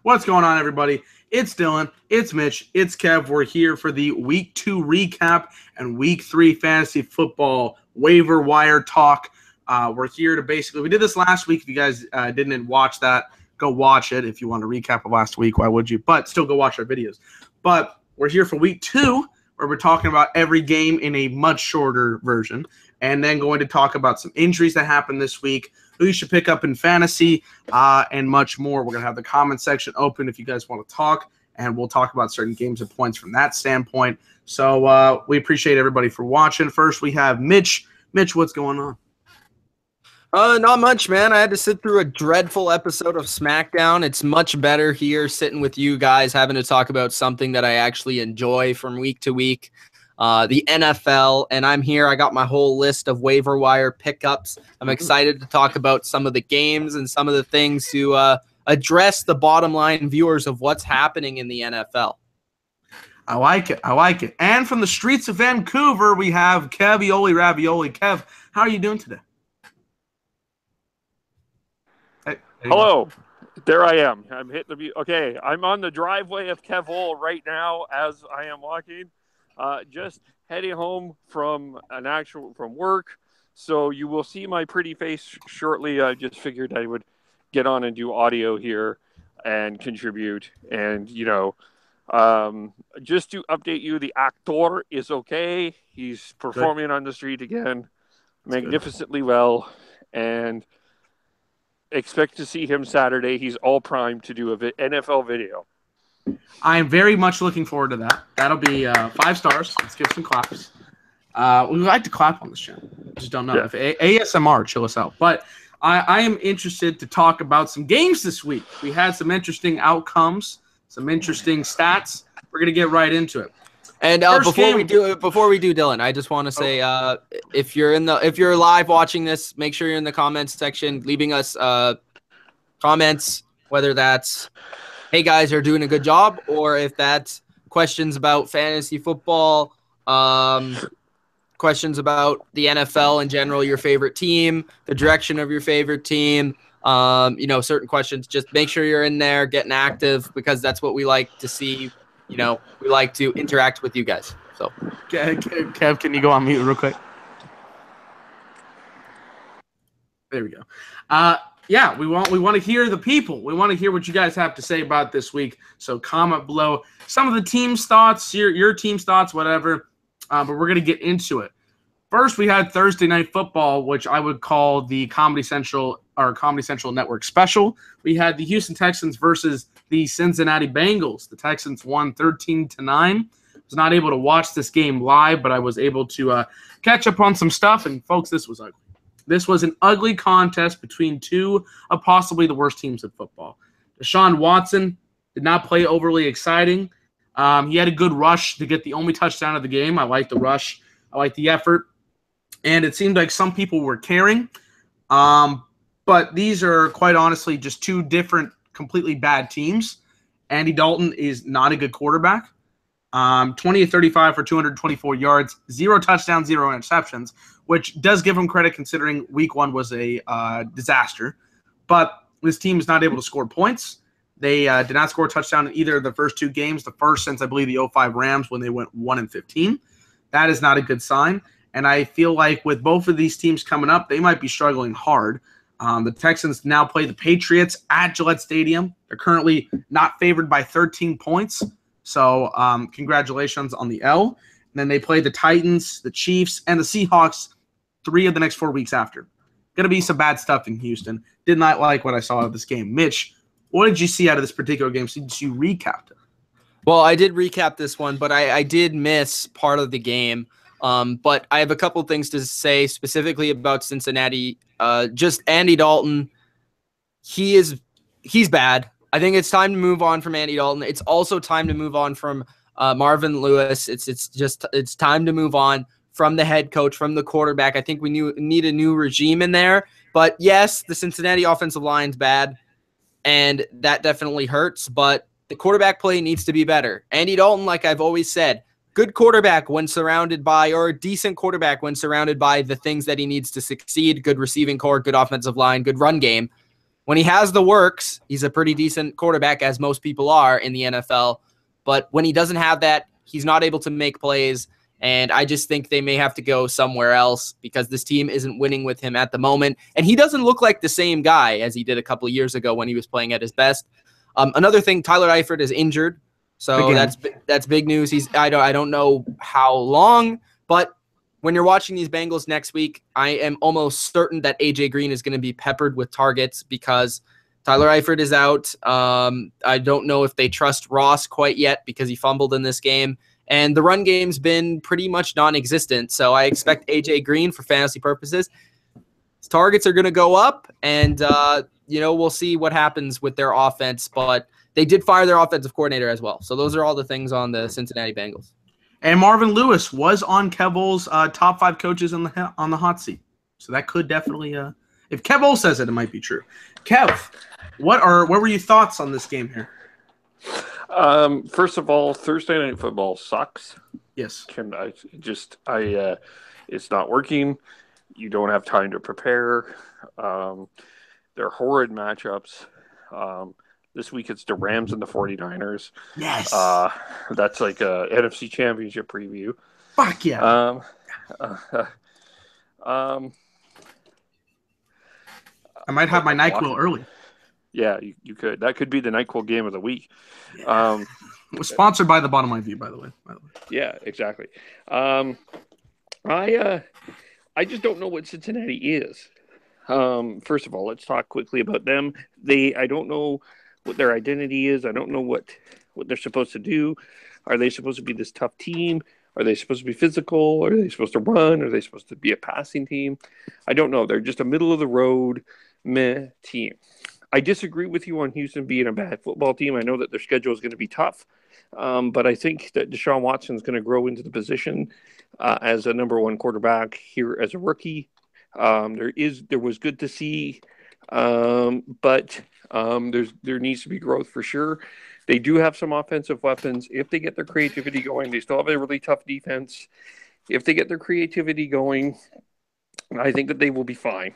What's going on, everybody? It's Dylan, it's Mitch, it's Kev. We're here for the Week 2 recap and Week 3 fantasy football waiver wire talk. We're here to we did this last week. If you guys didn't watch that, go watch it. If you want to recap of last week, why would you? But still go watch our videos. But we're here for Week 2, where we're talking about every game in a much shorter version, and then going to talk about some injuries that happened this week, who you should pick up in fantasy, and much more. We're going to have the comment section open if you guys want to talk, and we'll talk about certain games and points from that standpoint. So we appreciate everybody for watching. First, we have Mitch. Mitch, what's going on? Not much, man. I had to sit through a dreadful episode of SmackDown. It's much better here sitting with you guys, having to talk about something that I actually enjoy from week to week, the NFL. And I'm here. I got my whole list of waiver wire pickups. I'm excited to talk about some of the games and some of the things to address the bottom line viewers of what's happening in the NFL. I like it. I like it. And from the streets of Vancouver, we have Kevioli Ravioli. Kev, how are you doing today? Hello, there I am. I'm hitting the okay. I'm on the driveway of Kevol right now as I am walking, just heading home from work. So you will see my pretty face shortly. I just figured I would get on and do audio here and contribute. And just to update you, the actor is okay. He's performing on the street again, magnificently well, and expect to see him Saturday. He's all primed to do a NFL video. I am very much looking forward to that. That'll be 5 stars. Let's give some claps. We like to clap on this channel. Just don't know. Yeah. If ASMR, chill us out. But I am interested to talk about some games this week. We had some interesting outcomes, some interesting stats. We're going to get right into it. And before we do, Dylan, I just want to say, if you're live watching this, make sure you're in the comments section, leaving us comments, whether that's, "Hey guys, you're doing a good job," or if that's questions about fantasy football, questions about the NFL in general, your favorite team, the direction of your favorite team, certain questions. Just make sure you're in there, getting active, because that's what we like to see. We like to interact with you guys. So, Kev, can you go on mute real quick? There we go. We want to hear the people. We want to hear what you guys have to say about this week. So comment below some of the team's thoughts, your team's thoughts, whatever. But we're gonna get into it. First, we had Thursday Night Football, which I would call the Comedy Central Network special. We had the Houston Texans versus the Cincinnati Bengals. The Texans won 13-9. Was not able to watch this game live, but I was able to catch up on some stuff. And folks, this was ugly. This was an ugly contest between two of possibly the worst teams in football. Deshaun Watson did not play overly exciting. He had a good rush to get the only touchdown of the game. I like the rush. I like the effort. And it seemed like some people were caring. But these are, quite honestly, just two different, completely bad teams. Andy Dalton is not a good quarterback. 20-35 for 224 yards, 0 touchdowns, 0 interceptions, which does give him credit considering week 1 was a disaster. But this team is not able to score points. They did not score a touchdown in either of the first 2 games, the first since, I believe, the 05 Rams when they went 1-15. That is not a good sign. And I feel like with both of these teams coming up, they might be struggling hard. The Texans now play the Patriots at Gillette Stadium. They're currently not favored by 13 points. So congratulations on the L. And then they play the Titans, the Chiefs, and the Seahawks 3 of the next 4 weeks after. Going to be some bad stuff in Houston. Did not like what I saw of this game. Mitch, what did you see out of this particular game since you recapped it? Well, I did recap this one, but I did miss part of the game. But I have a couple things to say specifically about Cincinnati. Just Andy Dalton, he's bad. I think it's time to move on from Andy Dalton. It's also time to move on from Marvin Lewis. It's time to move on from the head coach, from the quarterback. I think we need a new regime in there. But yes, the Cincinnati offensive line's bad, and that definitely hurts. But the quarterback play needs to be better. Andy Dalton, like I've always said, good quarterback when surrounded by, or a decent quarterback when surrounded by the things that he needs to succeed. Good receiving core, good offensive line, good run game. When he has the works, he's a pretty decent quarterback, as most people are in the NFL. But when he doesn't have that, he's not able to make plays. And I just think they may have to go somewhere else because this team isn't winning with him at the moment. And he doesn't look like the same guy as he did a couple of years ago when he was playing at his best. Another thing, Tyler Eifert is injured. So that's big news. I don't know how long, but when you're watching these Bengals next week, I am almost certain that AJ Green is going to be peppered with targets because Tyler Eifert is out. I don't know if they trust Ross quite yet because he fumbled in this game. And the run game's been pretty much non-existent. So I expect AJ Green, for fantasy purposes, his targets are going to go up. And, we'll see what happens with their offense. But they did fire their offensive coordinator as well. So those are all the things on the Cincinnati Bengals. And Marvin Lewis was on Kevil's top 5 coaches on the hot seat. So that could definitely, if Kevil says it, it might be true. Kev, what were your thoughts on this game here? First of all, Thursday Night Football sucks. Yes. It's not working. You don't have time to prepare. They're horrid matchups. This week it's the Rams and the 49ers. Yes. That's like a NFC Championship preview. Fuck yeah. I might have my NyQuil early. Yeah, you could. That could be the NyQuil game of the week. Yeah. It was sponsored by TheBottomLineView, by the way. Yeah, exactly. I just don't know what Cincinnati is. First of all, let's talk quickly about them. I don't know what their identity is. I don't know what they're supposed to do. Are they supposed to be this tough team? Are they supposed to be physical? Are they supposed to run? Are they supposed to be a passing team? I don't know. They're just a middle-of-the-road meh team. I disagree with you on Houston being a bad football team. I know that their schedule is going to be tough, but I think that Deshaun Watson is going to grow into the position as a number 1 quarterback here as a rookie. There was good to see, but there needs to be growth for sure. They do have some offensive weapons. If they get their creativity going, they still have a really tough defense. If they get their creativity going, I think that they will be fine.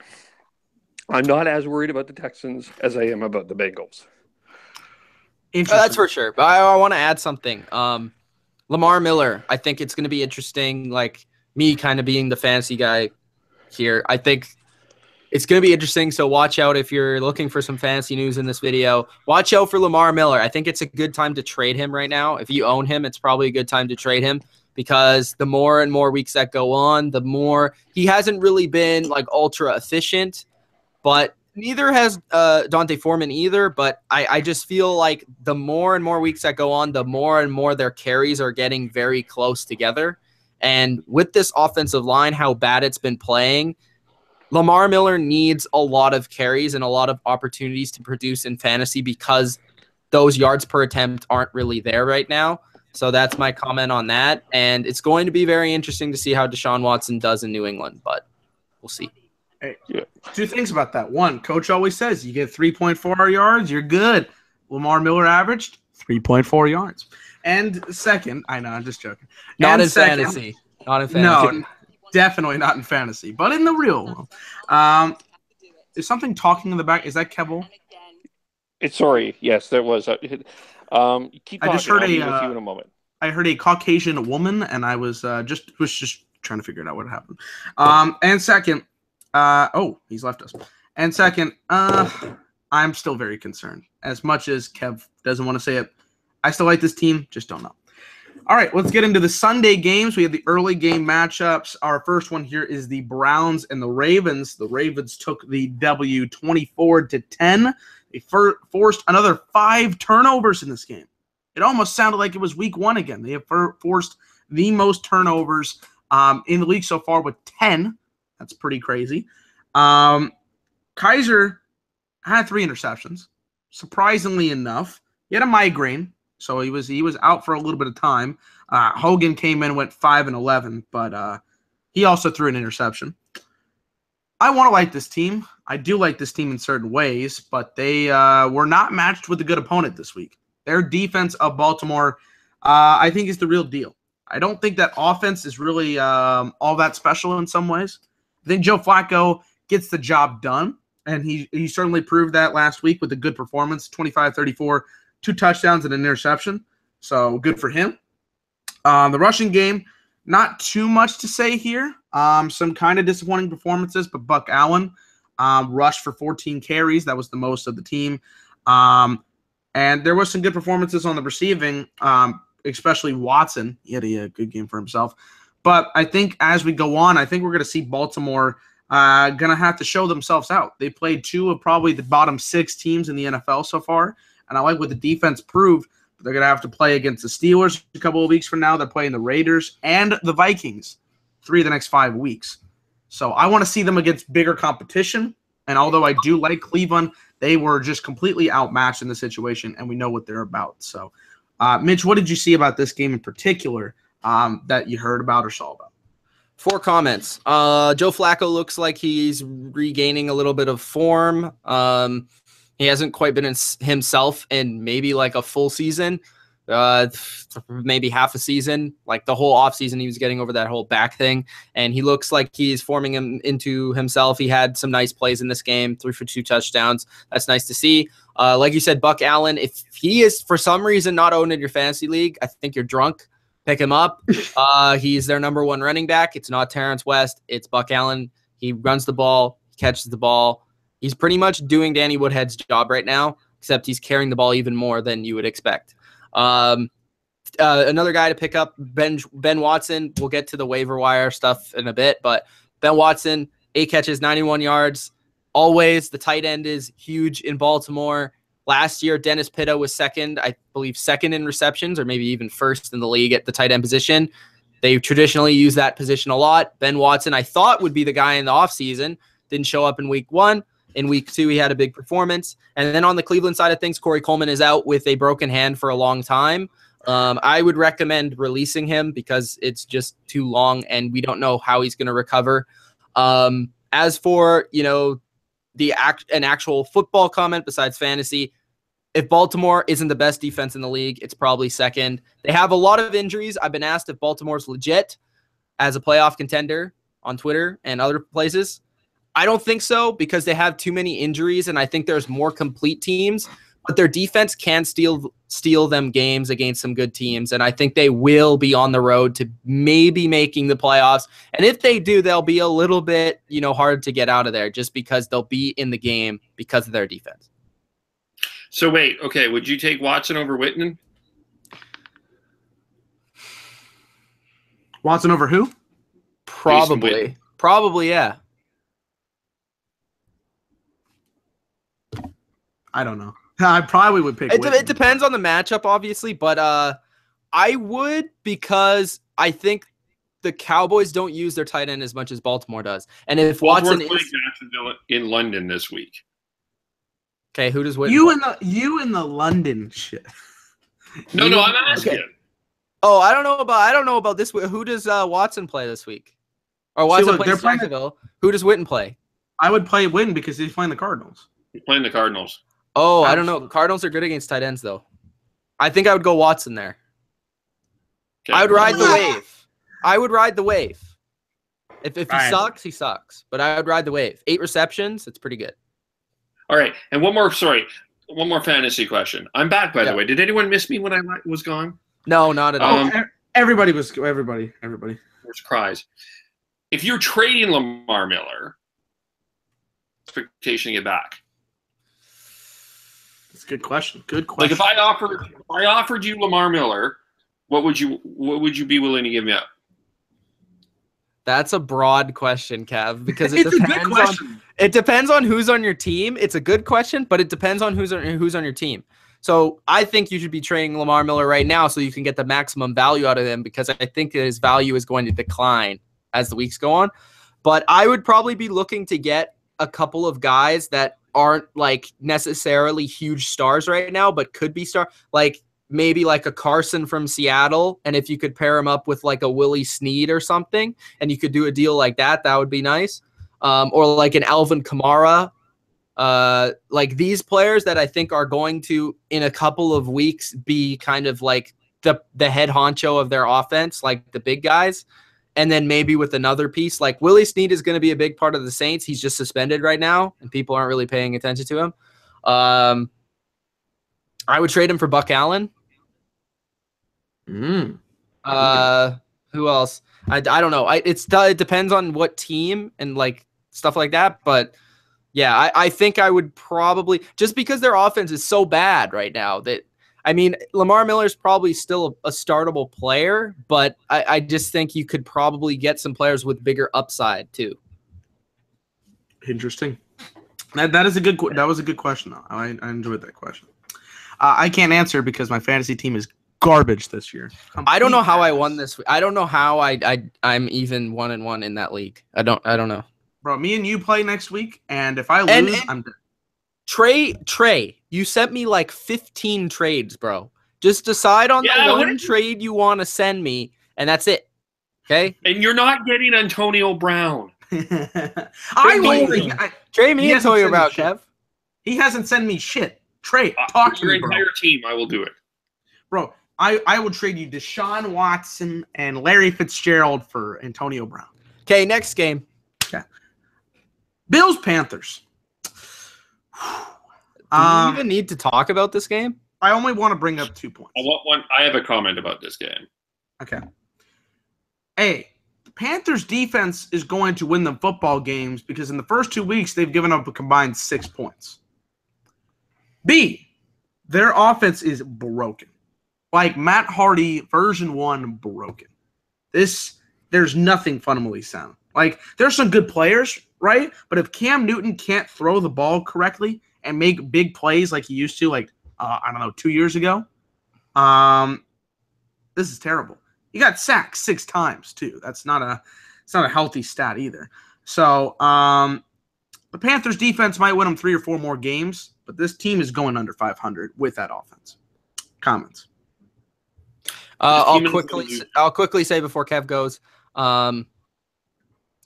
I'm not as worried about the Texans as I am about the Bengals. That's for sure. But I want to add something. Lamar Miller, I think it's going to be interesting, like me kind of being the fantasy guy here. I think it's going to be interesting, so watch out if you're looking for some fantasy news in this video. Watch out for Lamar Miller. I think it's a good time to trade him right now. If you own him, it's probably a good time to trade him because the more and more weeks that go on, the more – he hasn't really been, like, ultra efficient, but neither has Dante Foreman either. But I just feel like the more and more weeks that go on, the more and more their carries are getting very close together. And with this offensive line, how bad it's been playing – Lamar Miller needs a lot of carries and a lot of opportunities to produce in fantasy because those yards per attempt aren't really there right now. So that's my comment on that. And it's going to be very interesting to see how Deshaun Watson does in New England, but we'll see. Hey, 2 things about that. 1, Coach always says you get 3.4 yards, you're good. Lamar Miller averaged 3.4 yards. And second, I know, I'm just joking. Not in fantasy. Not in fantasy. No. Definitely not in fantasy, but in the real world. Is something talking in the back? Is that Kevel? Sorry. Yes, there was. Keep talking. I just heard I'll be with you in a moment. I heard a Caucasian woman, and I was just trying to figure it out what happened. And second, he's left us. And second, I'm still very concerned. As much as Kev doesn't want to say it, I still like this team. Just don't know. All right, let's get into the Sunday games. We have the early game matchups. Our first one here is the Browns and the Ravens. The Ravens took the W 24-10. They forced another 5 turnovers in this game. It almost sounded like it was week 1 again. They have forced the most turnovers in the league so far with 10. That's pretty crazy. Kaiser had 3 interceptions, surprisingly enough. He had a migraine. So he was out for a little bit of time. Hogan came in, went 5-11, but he also threw an interception. I want to like this team. I do like this team in certain ways, but they were not matched with a good opponent this week. Their defense of Baltimore, I think, is the real deal. I don't think that offense is really all that special in some ways. I think Joe Flacco gets the job done, and he certainly proved that last week with a good performance, 25-34, 2 touchdowns and an interception. So good for him. The rushing game, not too much to say here. Some kind of disappointing performances, but Buck Allen rushed for 14 carries. That was the most of the team. And there was some good performances on the receiving, especially Watson. He had a good game for himself. But I think as we go on, I think we're going to see Baltimore going to have to show themselves out. They played 2 of probably the bottom 6 teams in the NFL so far. And I like what the defense proved. They're going to have to play against the Steelers a couple of weeks from now. They're playing the Raiders and the Vikings 3 of the next 5 weeks. So I want to see them against bigger competition. And although I do like Cleveland, they were just completely outmatched in the situation, and we know what they're about. So, Mitch, what did you see about this game in particular that you heard about or saw about? 4 comments. Joe Flacco looks like he's regaining a little bit of form. He hasn't quite been himself in maybe like a full season, maybe half a season. Like the whole offseason, he was getting over that whole back thing, and he looks like he's forming him into himself. He had some nice plays in this game, 3 for 2 touchdowns. That's nice to see. Like you said, Buck Allen, if he is for some reason not owned in your fantasy league, I think you're drunk. Pick him up. He's their number 1 running back. It's not Terrence West. It's Buck Allen. He runs the ball, catches the ball. He's pretty much doing Danny Woodhead's job right now, except he's carrying the ball even more than you would expect. Another guy to pick up, Ben Watson. We'll get to the waiver wire stuff in a bit, but Ben Watson, 8 catches, 91 yards. Always, the tight end is huge in Baltimore. Last year, Dennis Pitta was second in receptions, or maybe even first in the league at the tight end position. They traditionally use that position a lot. Ben Watson, I thought, would be the guy in the offseason. Didn't show up in week 1. In week 2, he had a big performance. And then on the Cleveland side of things, Corey Coleman is out with a broken hand for a long time. I would recommend releasing him because it's just too long and we don't know how he's going to recover. As for, an actual football comment besides fantasy, if Baltimore isn't the best defense in the league, it's probably second. They have a lot of injuries. I've been asked if Baltimore's legit as a playoff contender on Twitter and other places. I don't think so because they have too many injuries, and I think there's more complete teams. But their defense can steal them games against some good teams, and I think they will be on the road to maybe making the playoffs. And if they do, they'll be a little bit, hard to get out of there just because they'll be in the game because of their defense. So wait, okay, would you take Watson over Whitman? Watson over who? Probably, yeah. I don't know. I probably would pick It depends on the matchup, obviously, but I would because I think the Cowboys don't use their tight end as much as Baltimore does. And if Watson is Jacksonville in London this week. Okay, who does Whitman you in the London shit. No, I'm asking. Okay. Oh, I don't know about this week. Who does Watson play this week? Or Watson plays Jacksonville. Who does Witten play? I would play Witten because he's playing the Cardinals. He's playing the Cardinals. Oh, I don't know. Cardinals are good against tight ends, though. I think I would go Watson there. Okay. I would ride the wave. If he sucks, he sucks. But I would ride the wave. 8 receptions, it's pretty good. All right. And one more fantasy question. I'm back, by the way. Did anyone miss me when I was gone? No, not at all. Everybody. There's cries. If you're trading Lamar Miller, expectation to get back. That's a good question. Like if I offered you Lamar Miller, what would you be willing to give me up? That's a broad question, Kev, because it depends on who's on your team. It's a good question, but it depends on who's on your team. So I think you should be trading Lamar Miller right now so you can get the maximum value out of him because I think his value is going to decline as the weeks go on. But I would probably be looking to get a couple of guys that aren't like necessarily huge stars right now, but could be like maybe like a Carson from Seattle. And if you could pair him up with like a Willie Snead or something, and you could do a deal like that, that would be nice. Or like an Alvin Kamara. Like these players that I think are going to, in a couple of weeks, be kind of like the head honcho of their offense, like the big guys. and then maybe with another piece. Like Willie Snead is going to be a big part of the Saints. He's just suspended right now, and people aren't really paying attention to him. I would trade him for Buck Allen. Who else? I don't know. It depends on what team and like stuff like that. But yeah, I think I would probably, just because their offense is so bad right now that, I mean, Lamar Miller's probably still a startable player, but I just think you could probably get some players with bigger upside too. Interesting. That was a good question though. I enjoyed that question. I can't answer because my fantasy team is garbage this year. I don't know how I won this week. I don't know how I'm even 1-1 in that league. I don't know. Bro, me and you play next week, and if I lose, I'm dead. Trey, you sent me like 15 trades, bro. Just decide on the one trade you want to send me, and that's it. Okay? And you're not getting Antonio Brown. Trade me Antonio Brown, Kev. He hasn't sent me shit. Trey, talk to me, your entire team. I will do it. Bro, I will trade you Deshaun Watson and Larry Fitzgerald for Antonio Brown. Okay, next game. Okay. Bills Panthers. Do you even need to talk about this game? I only want to bring up 2 points. I have a comment about this game. Okay. A, the Panthers defense is going to win them football games because in the first 2 weeks they've given up a combined 6 points. B, their offense is broken. Like Matt Hardy version 1 broken. There's nothing fundamentally sound. Like there's some good players, right? But if Cam Newton can't throw the ball correctly and make big plays like he used to, like 2 years ago, this is terrible. He got sacked 6 times too. It's not a healthy stat either. So the Panthers defense might win them 3 or 4 more games, but this team is going under 500 with that offense. Comments. I'll quickly say before Kev goes,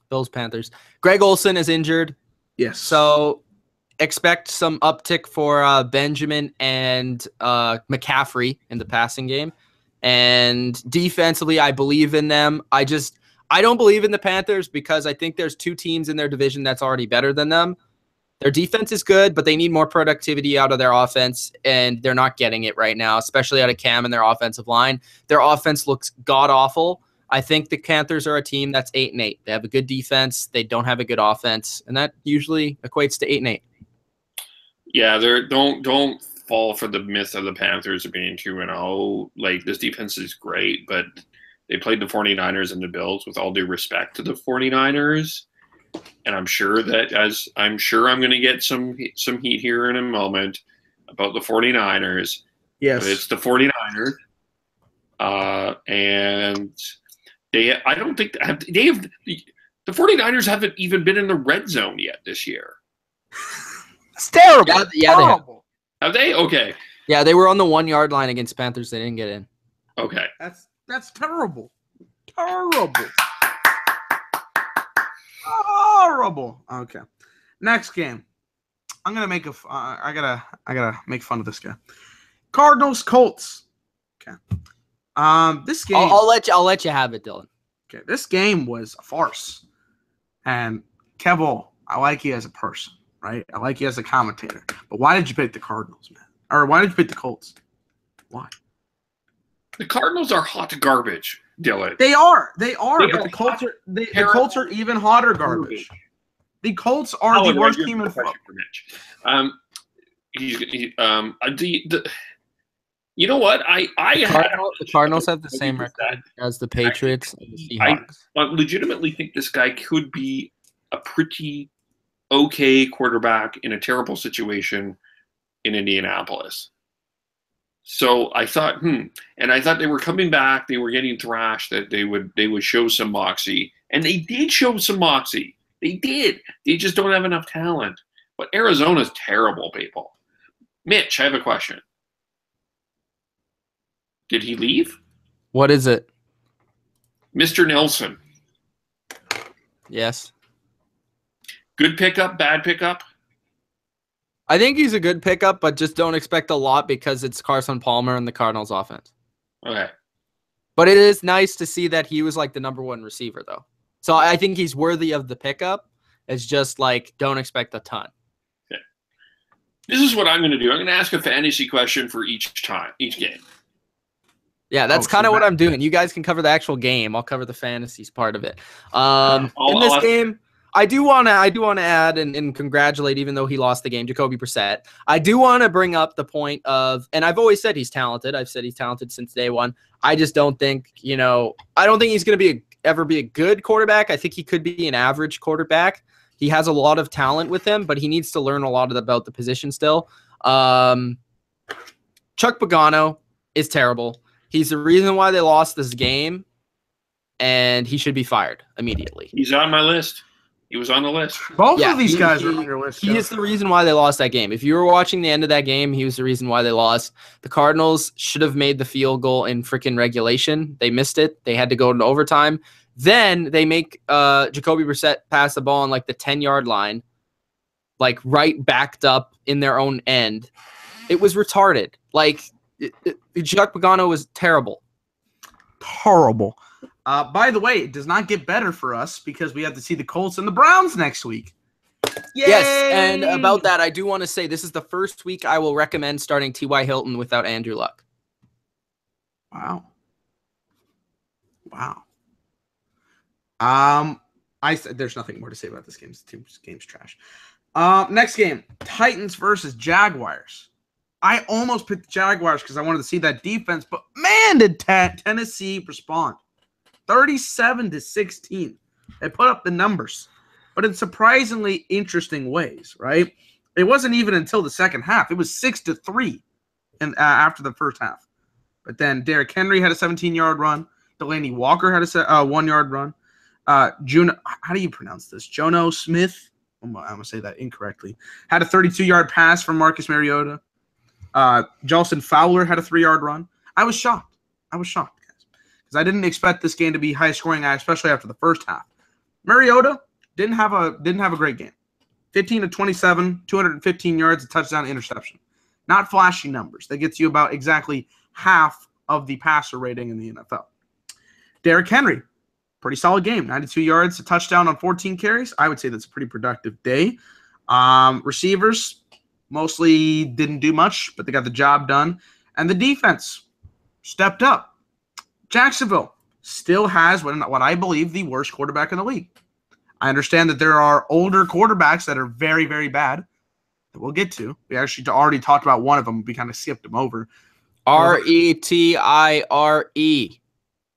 Bills Panthers. Greg Olsen is injured. Yes. So expect some uptick for Benjamin and McCaffrey in the passing game. And defensively, I believe in them. I don't believe in the Panthers because I think there's 2 teams in their division that's already better than them. Their defense is good, but they need more productivity out of their offense, and they're not getting it right now, especially out of Cam and their offensive line. Their offense looks god-awful. I think the Panthers are a team that's 8-8. They have a good defense. They don't have a good offense, and that usually equates to 8-8. Yeah, don't fall for the myth of the Panthers being 2-0. Like, this defense is great, but they played the 49ers and the Bills, with all due respect to the 49ers. And I'm sure I'm going to get some heat here in a moment about the 49ers. Yes. But it's the 49ers. And I don't think the 49ers haven't even been in the red zone yet this year. It's terrible. Yeah, terrible. Have they? Okay. Yeah, they were on the 1 yard line against Panthers. They didn't get in. Okay. That's terrible. Terrible. Horrible. Okay. Next game. I'm gonna make I gotta make fun of this guy. Cardinals Colts. Okay. This game. I'll let you have it, Dylan. Okay. This game was a farce. And Kevo, I like you as a person, right? I like you as a commentator. But why did you pick the Cardinals, man? Or why did you pick the Colts? Why? The Cardinals are hot garbage, Dylan. They are. But the Colts are even hotter garbage. The Colts are the worst team in football. You know what? The Cardinals have the same record as the Patriots and the Seahawks. I legitimately think this guy could be a pretty okay quarterback in a terrible situation in Indianapolis. So I thought, and I thought they were coming back. They were getting thrashed. That they would show some moxie, and they did show some moxie. They did. They just don't have enough talent. But Arizona's terrible, people. Mitch, I have a question. Did he leave? What is it? Mr. Nelson. Yes. Good pickup, bad pickup? I think he's a good pickup, but just don't expect a lot because it's Carson Palmer and the Cardinals offense. Okay. But it is nice to see that he was like the #1 receiver, though. So I think he's worthy of the pickup. It's just like, don't expect a ton. Okay. This is what I'm going to do. I'm going to ask a fantasy question for each game. Yeah, that's kind of what I'm doing. You guys can cover the actual game. I'll cover the fantasies part of it. In this game, I do want to add and congratulate, even though he lost the game, Jacoby Brissett. I do want to bring up the point of, and I've always said he's talented. I've said he's talented since day one. I just don't think, I don't think he's going to ever be a good quarterback. I think he could be an average quarterback. He has a lot of talent with him, but he needs to learn a lot about the position still. Chuck Pagano is terrible. He's the reason why they lost this game, and he should be fired immediately. He's on my list. He was on the list. Both of these guys are on your list. He is the reason why they lost that game. If you were watching the end of that game, he was the reason why they lost. The Cardinals should have made the field goal in freaking regulation. They missed it. They had to go into overtime. Then they make Jacoby Brissett pass the ball on like the 10-yard line, like right backed up in their own end. It was retarded. Like, Chuck Pagano was terrible. Horrible. By the way, it does not get better for us because we have to see the Colts and the Browns next week. Yay! Yes, and about that, I do want to say this is the first week I will recommend starting T.Y. Hilton without Andrew Luck. Wow. There's nothing more to say about this game. This game's trash. Next game, Titans versus Jaguars. I almost picked the Jaguars because I wanted to see that defense, but man, did Tennessee respond. 37-16. They put up the numbers, but in surprisingly interesting ways, right? It wasn't even until the second half. It was 6-3 after the first half. But then Derrick Henry had a 17-yard run. Delaney Walker had a 1-yard run. How do you pronounce this? Jono Smith? I'm going to say that incorrectly. Had a 32-yard pass from Marcus Mariota. Jalston Fowler had a 3-yard run. I was shocked, guys, because I didn't expect this game to be high scoring, especially after the first half. Mariota didn't have a great game. 15-27, 215 yards, a touchdown, interception. Not flashy numbers. That gets you about exactly half of the passer rating in the NFL. Derrick Henry, pretty solid game. 92 yards, a touchdown on 14 carries. I would say that's a pretty productive day. Receivers mostly didn't do much, but they got the job done. And the defense stepped up. Jacksonville still has what I believe the worst quarterback in the league. I understand that there are older quarterbacks that are very, very bad that we'll get to. We actually already talked about one of them. We kind of skipped him over. Retire.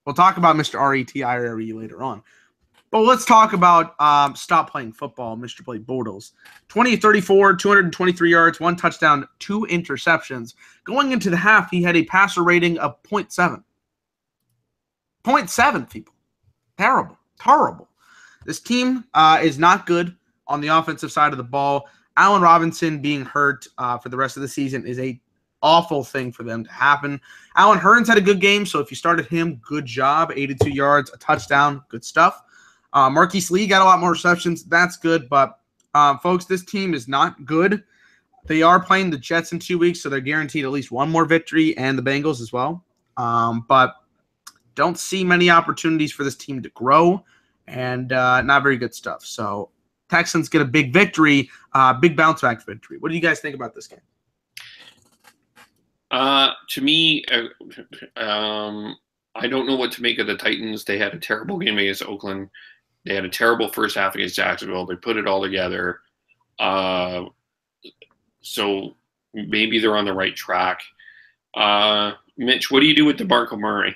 We'll talk about Mr. Retire later on. But let's talk about stop playing football, Mr. Blake Bortles. 20-34, 223 yards, 1 touchdown, 2 interceptions. Going into the half, he had a passer rating of 0.7. 0.7, people. Terrible. This team is not good on the offensive side of the ball. Allen Robinson being hurt for the rest of the season is a awful thing for them to happen. Allen Hurns had a good game, so if you started him, good job. 82 yards, a touchdown, good stuff. Marquise Lee got a lot more receptions. That's good, but folks, this team is not good. They are playing the Jets in 2 weeks, so they're guaranteed at least one more victory, and the Bengals as well. But don't see many opportunities for this team to grow, and not very good stuff. So Texans get a big victory, big bounce-back victory. What do you guys think about this game? To me, I don't know what to make of the Titans. They had a terrible game against Oakland. They had a terrible first half against Jacksonville. They put it all together. So maybe they're on the right track. Mitch, what do you do with DeMarco Murray?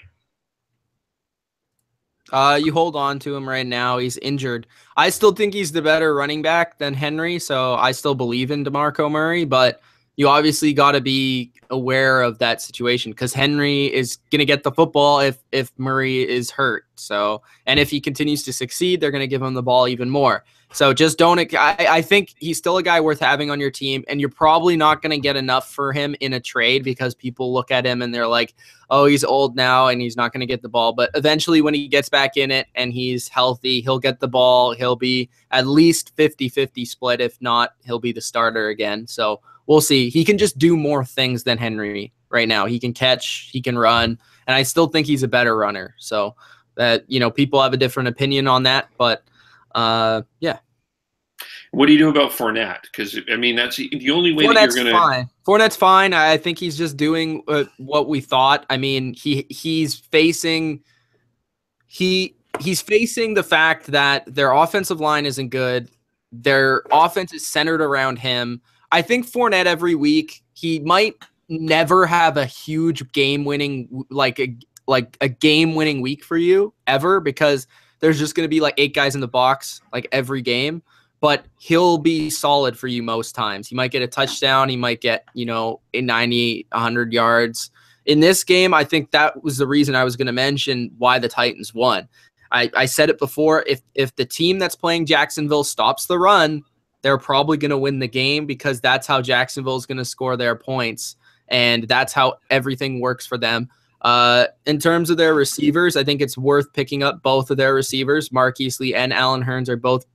You hold on to him right now. He's injured. I still think he's the better running back than Henry, so I still believe in DeMarco Murray, but you obviously got to be aware of that situation because Henry is going to get the football if Murray is hurt. So, and if he continues to succeed, they're going to give him the ball even more. So just don't. I think he's still a guy worth having on your team, and you're probably not going to get enough for him in a trade because people look at him and they're like, oh, he's old now and he's not going to get the ball. But eventually when he gets back in it and he's healthy, he'll get the ball. He'll be at least 50-50 split. If not, he'll be the starter again. So we'll see. He can just do more things than Henry right now. He can catch, he can run, and I still think he's a better runner. So that, people have a different opinion on that, but yeah. What do you do about Fournette? Because, I mean, that's the only way that you're going to... fine. Fournette's fine. I think he's just doing what we thought. I mean, he's facing the fact that their offensive line isn't good. Their offense is centered around him. I think Fournette every week, he might never have a huge game-winning, like a game-winning week for you ever, because there's just going to be like 8 guys in the box like every game. But he'll be solid for you most times. He might get a touchdown. He might get, 90, 100 yards. In this game, I think that was the reason I was going to mention why the Titans won. I said it before. If the team that's playing Jacksonville stops the run, they're probably going to win the game, because that's how Jacksonville is going to score their points. And that's how everything works for them. In terms of their receivers, I think it's worth picking up both of their receivers. Marquise Lee and Allen Hurns are both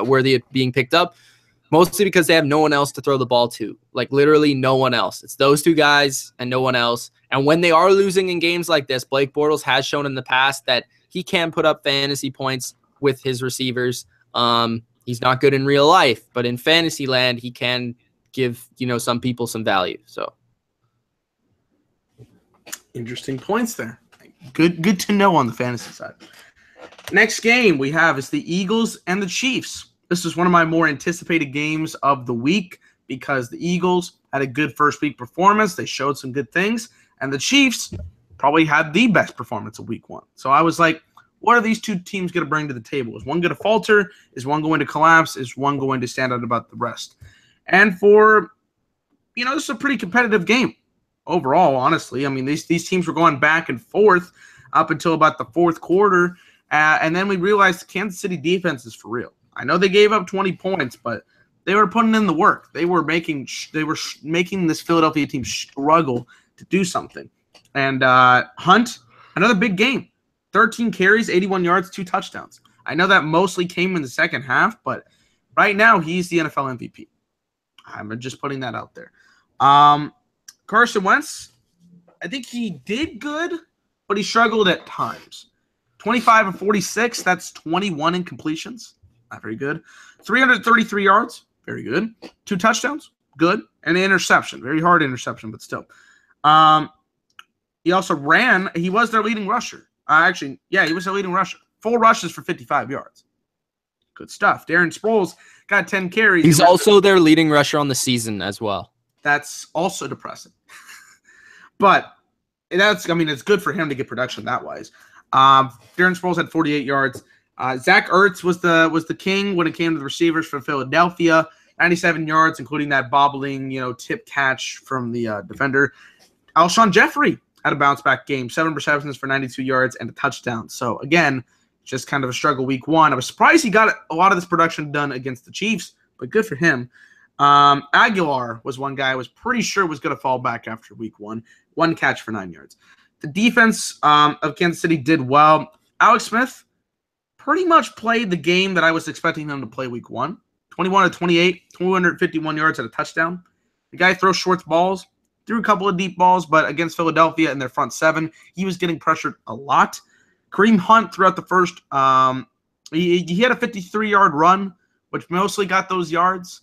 worthy of being picked up, mostly because they have no one else to throw the ball to, like literally no one else. It's those 2 guys and no one else. And when they are losing in games like this, Blake Bortles has shown in the past that he can put up fantasy points with his receivers. He's not good in real life, but in fantasy land, he can give, some people some value. So interesting points there. Good to know on the fantasy side. Next game we have is the Eagles and the Chiefs. This is one of my more anticipated games of the week, because the Eagles had a good first week performance. They showed some good things, and the Chiefs probably had the best performance of week 1. So I was like, what are these 2 teams going to bring to the table? Is one going to falter? Is one going to collapse? Is one going to stand out about the rest? And for, this is a pretty competitive game overall, honestly. I mean, these teams were going back and forth up until about the 4th quarter. And then we realized the Kansas City defense is for real. I know they gave up 20 points, but they were putting in the work. They were making this Philadelphia team struggle to do something. And Hunt, another big game. 13 carries, 81 yards, 2 touchdowns. I know that mostly came in the second half, but right now he's the NFL MVP. I'm just putting that out there. Carson Wentz, I think he did good, but he struggled at times. 25 of 46, that's 21 incompletions. Not very good. 333 yards, very good. 2 touchdowns, good. And an interception, very hard interception, but still. He also ran. He was their leading rusher. He was their leading rusher. 4 rushes for 55 yards. Good stuff. Darren Sproles got 10 carries. He's also their leading rusher on the season as well. That's also depressing. But it's good for him to get production that wise. Darren Sproles had 48 yards. Zach Ertz was the king when it came to the receivers for Philadelphia. 97 yards, including that bobbling, tip catch from the defender. Alshon Jeffrey had a bounce-back game. 7 receptions for 92 yards and a touchdown. So, again, just kind of a struggle week 1. I was surprised he got a lot of this production done against the Chiefs, but good for him. Aguilar was one guy I was pretty sure was going to fall back after week 1. 1 catch for 9 yards. The defense of Kansas City did well. Alex Smith pretty much played the game that I was expecting him to play week 1. 21 of 28, 251 yards and a touchdown. The guy throws short balls, threw a couple of deep balls, but against Philadelphia and their front 7, he was getting pressured a lot. Kareem Hunt throughout the first, he had a 53-yard run, which mostly got those yards,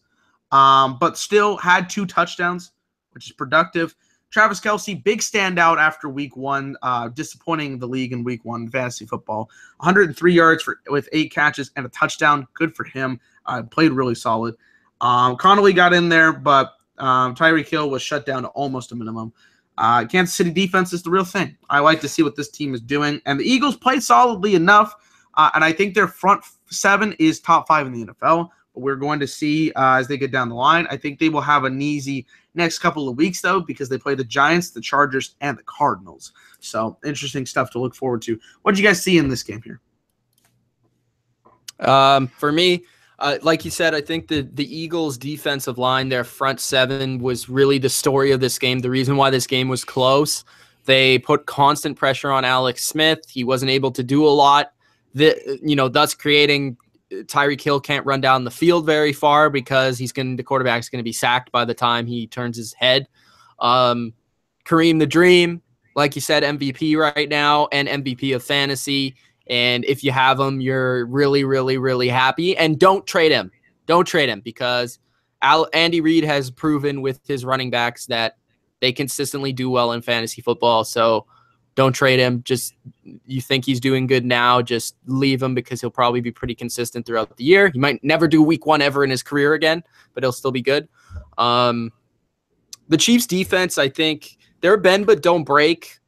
but still had 2 touchdowns, which is productive. Travis Kelce, big standout after week 1, disappointing the league in week 1 in fantasy football. 103 yards with 8 catches and a touchdown. Good for him. Played really solid. Connolly got in there, but Tyreek Hill was shut down to almost a minimum. Kansas City defense is the real thing. I like to see what this team is doing. And the Eagles played solidly enough, and I think their front 7 is top 5 in the NFL. But we're going to see as they get down the line. I think they will have an easy next couple of weeks, though, because they play the Giants, the Chargers, and the Cardinals. So interesting stuff to look forward to. What did you guys see in this game here? For me, like you said, I think the Eagles' defensive line, their front 7, was really the story of this game. The reason why this game was close. They put constant pressure on Alex Smith. He wasn't able to do a lot, thus creating Tyreek Hill can't run down the field very far because the quarterback's going to be sacked by the time he turns his head. Kareem the Dream, like you said, MVP right now and MVP of fantasy. And if you have him, you're really, really, really happy. And don't trade him. Don't trade him because Andy Reid has proven with his running backs that they consistently do well in fantasy football. So don't trade him. Just you think he's doing good now, just leave him because he'll probably be pretty consistent throughout the year. He might never do week 1 ever in his career again, but he'll still be good. The Chiefs defense, I think they're bend but don't break.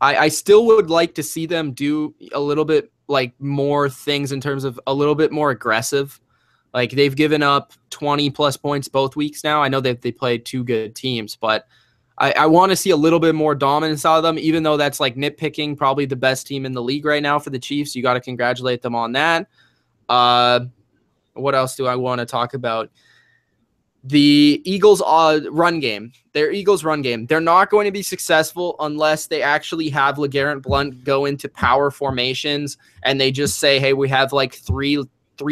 I still would like to see them do a little bit like more things in terms of a little bit more aggressive. Like they've given up 20 plus points both weeks now. I know that they played 2 good teams, but I want to see a little bit more dominance out of them, even though that's like nitpicking, probably the best team in the league right now for the Chiefs. You got to congratulate them on that. What else do I want to talk about? The Eagles run game. Their Eagles run game. They're not going to be successful unless they actually have LeGarrette Blount go into power formations and they just say, hey, we have like three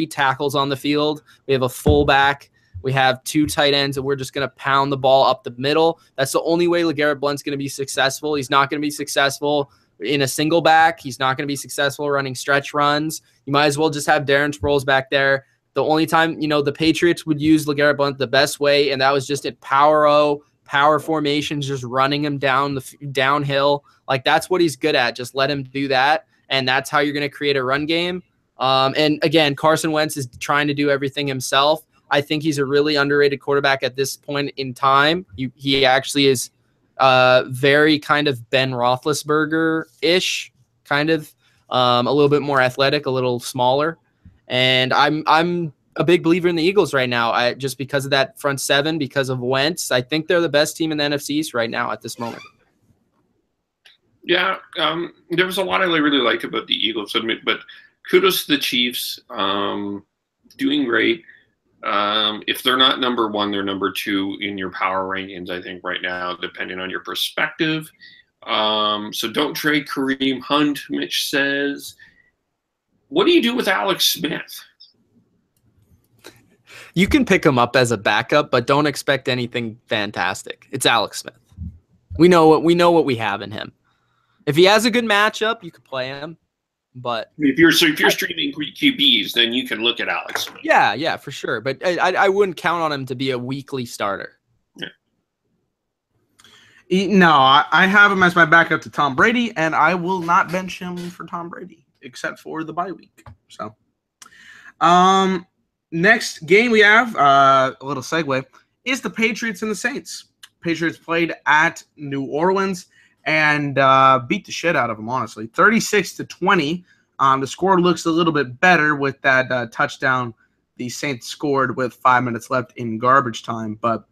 tackles on the field. We have a fullback. We have 2 tight ends, and we're just going to pound the ball up the middle. That's the only way LeGarrette Blount's going to be successful. He's not going to be successful in a single back. He's not going to be successful running stretch runs. You might as well just have Darren Sproles back there. The only time, the Patriots would use LeGarrette Blount the best way, and that was just at power formations, just running him downhill. Like, that's what he's good at. Just let him do that, and that's how you're going to create a run game. And, again, Carson Wentz is trying to do everything himself. I think he's a really underrated quarterback at this point in time. He actually is very kind of Ben Roethlisberger-ish, kind of a little bit more athletic, a little smaller. And I'm a big believer in the Eagles right now. Just because of that front 7, because of Wentz, I think they're the best team in the NFC East right now at this moment. Yeah, there was a lot I really like about the Eagles, but kudos to the Chiefs, doing great. If they're not number 1, they're number 2 in your power rankings, I think, right now, depending on your perspective. So don't trade Kareem Hunt, Mitch says. What do you do with Alex Smith? You can pick him up as a backup, but don't expect anything fantastic. It's Alex Smith. We know what we have in him. If he has a good matchup, you can play him. But if you're streaming QBs, then you can look at Alex Smith. Yeah, for sure. But I wouldn't count on him to be a weekly starter. Yeah. No, I have him as my backup to Tom Brady, and I will not bench him for Tom Brady except for the bye week. So, next game we have a little segue is the Patriots and the Saints. Patriots played at New Orleans and beat the shit out of them, honestly. 36-20. The score looks a little bit better with that touchdown the Saints scored with 5 minutes left in garbage time. But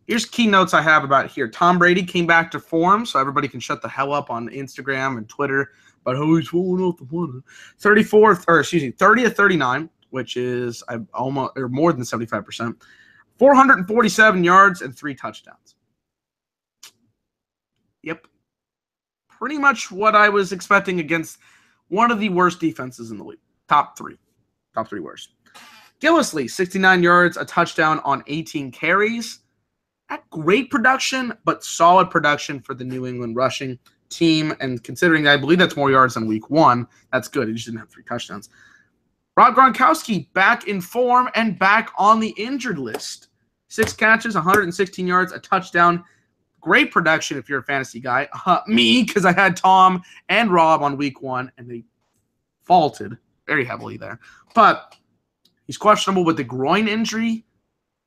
here's key notes I have about here. Tom Brady came back to form, so everybody can shut the hell up on Instagram and Twitter about how he's falling off the water. 30-39, which is almost or more than 75%. 447 yards and 3 touchdowns. Yep. Pretty much what I was expecting against one of the worst defenses in the league. Top 3 worst. Gillislee, 69 yards, a touchdown on 18 carries. Not great production, but solid production for the New England rushing team. And considering I believe that's more yards than week 1, that's good. He just didn't have 3 touchdowns. Rob Gronkowski back in form and back on the injured list. 6 catches, 116 yards, a touchdown. Great production if you're a fantasy guy. Me, because I had Tom and Rob on week 1, and they faulted very heavily there. But he's questionable with the groin injury.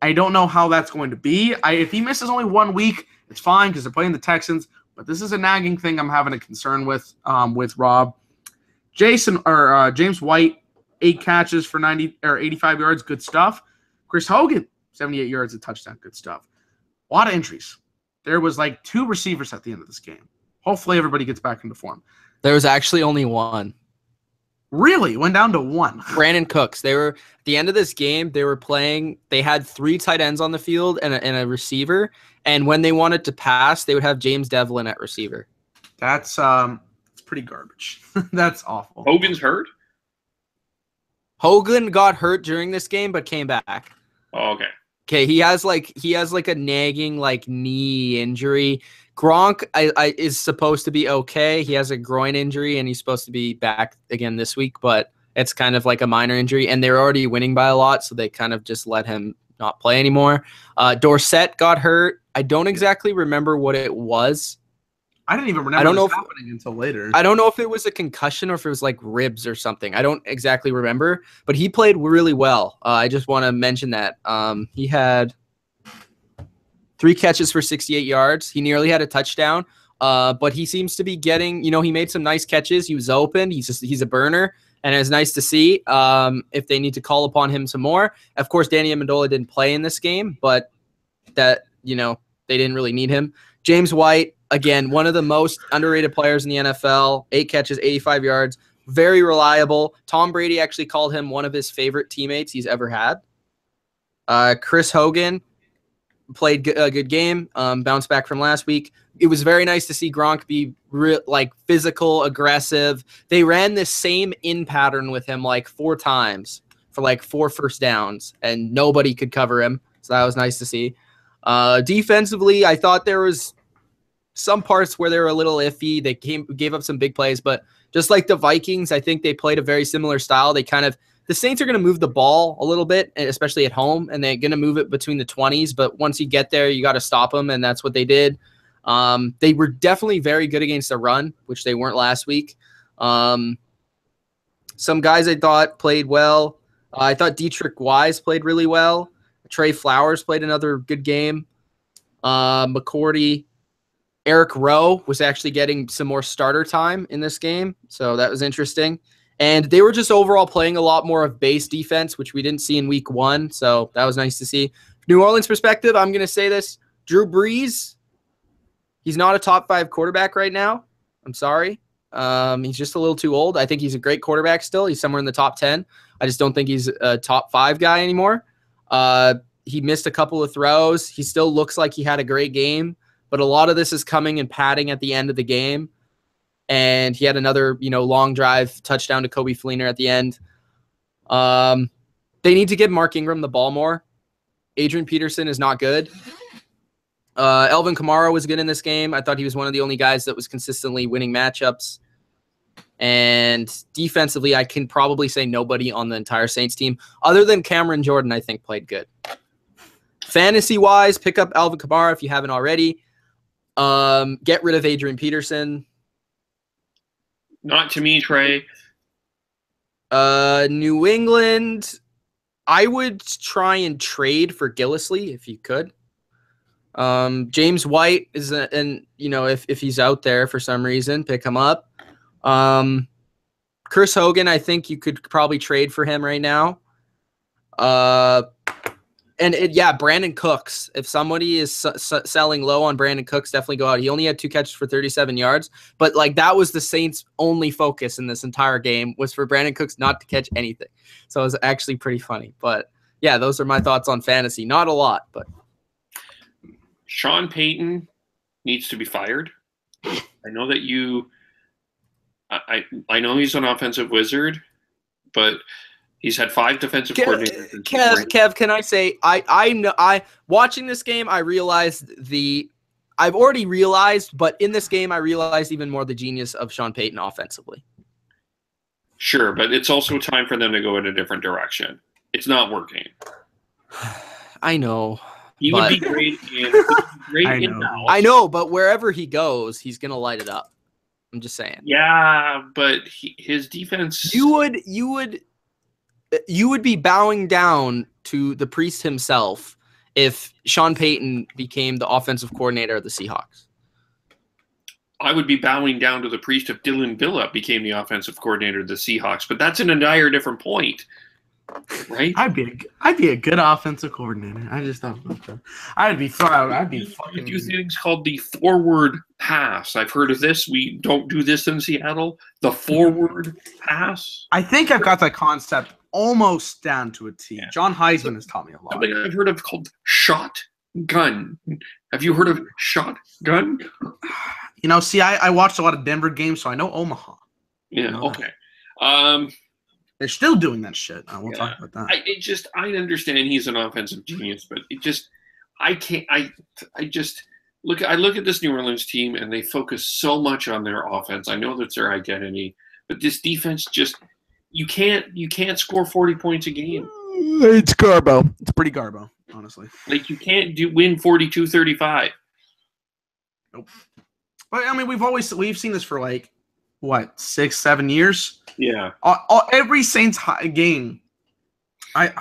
I don't know how that's going to be. If he misses only 1 week, it's fine because they're playing the Texans. But this is a nagging thing I'm having a concern with Rob. James White, 8 catches for 85 yards, good stuff. Chris Hogan, 78 yards, a touchdown, good stuff. A lot of injuries. There was like 2 receivers at the end of this game. Hopefully everybody gets back into form. There was actually only 1. Really? Went down to 1. Brandon Cooks. They were at the end of this game. They were playing. They had 3 tight ends on the field and a receiver. And when they wanted to pass, they would have James Devlin at receiver. That's it's pretty garbage. That's awful. Hogan's hurt? Hogan got hurt during this game, but came back. Oh, okay. Okay, he has like a nagging like knee injury. Gronk is supposed to be okay. He has a groin injury and he's supposed to be back again this week, but it's kind of like a minor injury and they're already winning by a lot, so they kind of just let him not play anymore. Dorsett got hurt. I don't exactly remember what it was. I didn't even remember this happening until later. I don't know if it was a concussion or if it was like ribs or something. I don't exactly remember, but he played really well. I just want to mention that. He had 3 catches for 68 yards. He nearly had a touchdown, but he seems to be getting, he made some nice catches. He was open. He's a burner, and it's nice to see if they need to call upon him some more. Of course, Danny Amendola didn't play in this game, but that, they didn't really need him. James White, again, one of the most underrated players in the NFL, 8 catches, 85 yards, very reliable. Tom Brady actually called him one of his favorite teammates he's ever had. Chris Hogan played a good game, bounced back from last week. It was very nice to see Gronk be physical, aggressive. They ran this same in pattern with him like 4 times for like 4 first downs, and nobody could cover him. So that was nice to see. Defensively, I thought there was some parts where they were a little iffy. They gave up some big plays, but just like the Vikings, I think they played a very similar style. The Saints are going to move the ball a little bit, especially at home, and they're going to move it between the 20s. But once you get there, you got to stop them, and that's what they did. They were definitely very good against the run, which they weren't last week. Some guys I thought played well. I thought Dietrich Wise played really well. Trey Flowers played another good game. McCourty. Eric Rowe was actually getting some more starter time in this game, so that was interesting. And they were just overall playing a lot more of base defense, which we didn't see in week 1, so that was nice to see. New Orleans perspective, I'm going to say this. Drew Brees, he's not a top 5 quarterback right now. I'm sorry. He's just a little too old. I think he's a great quarterback still. He's somewhere in the top 10. I just don't think he's a top 5 guy anymore. He missed a couple of throws. He still looks like he had a great game, but a lot of this is coming and padding at the end of the game. And he had another, long drive touchdown to Kobe Fleener at the end. They need to give Mark Ingram the ball more. Adrian Peterson is not good. Elvin Kamara was good in this game. I thought he was one of the only guys that was consistently winning matchups. And defensively, I can probably say nobody on the entire Saints team, other than Cameron Jordan, I think played good. Fantasy-wise, pick up Alvin Kamara if you haven't already. Get rid of Adrian Peterson. Not to me, Trey. New England, I would try and trade for Gillislee if you could. James White is, if he's out there for some reason, pick him up. Chris Hogan, I think you could probably trade for him right now. Brandon Cooks. If somebody is selling low on Brandon Cooks, definitely go out. He only had 2 catches for 37 yards, but that was the Saints' only focus in this entire game, was for Brandon Cooks not to catch anything. So it was actually pretty funny. But yeah, those are my thoughts on fantasy. Not a lot, but Sean Payton needs to be fired. I know that I know he's an offensive wizard, but he's had 5 defensive coordinators. Kev, can I say I watching this game, I've already realized, but in this game I realized even more the genius of Sean Payton offensively. Sure, but it's also time for them to go in a different direction. It's not working. I know. He would be great in Dallas. I know, but wherever he goes, he's gonna light it up. I'm just saying. Yeah, but his defense. You would be bowing down to the priest himself if Sean Payton became the offensive coordinator of the Seahawks. I would be bowing down to the priest if Dylan Villa became the offensive coordinator of the Seahawks, but that's an entire different point, right? I'd be a good offensive coordinator. I just don't think so. I'd be fucking. Do things called the forward pass. I've heard of this. We don't do this in Seattle. The forward pass. I think I've got that concept almost down to a T. Yeah. John Heisman has taught me a lot. Something I've heard of called shotgun. Have you heard of shotgun? I watched a lot of Denver games, so I know Omaha. Yeah. Okay. They're still doing that shit. We'll talk about that. I understand he's an offensive genius, but I look at this New Orleans team and they focus so much on their offense. I know that's their identity, but this defense you can't score 40 points a game. It's garbo. It's pretty garbo, honestly. Like, you can't win 42-35. Nope. But I mean, we've seen this for like what, 6-7 years. Yeah. Every Saints game, I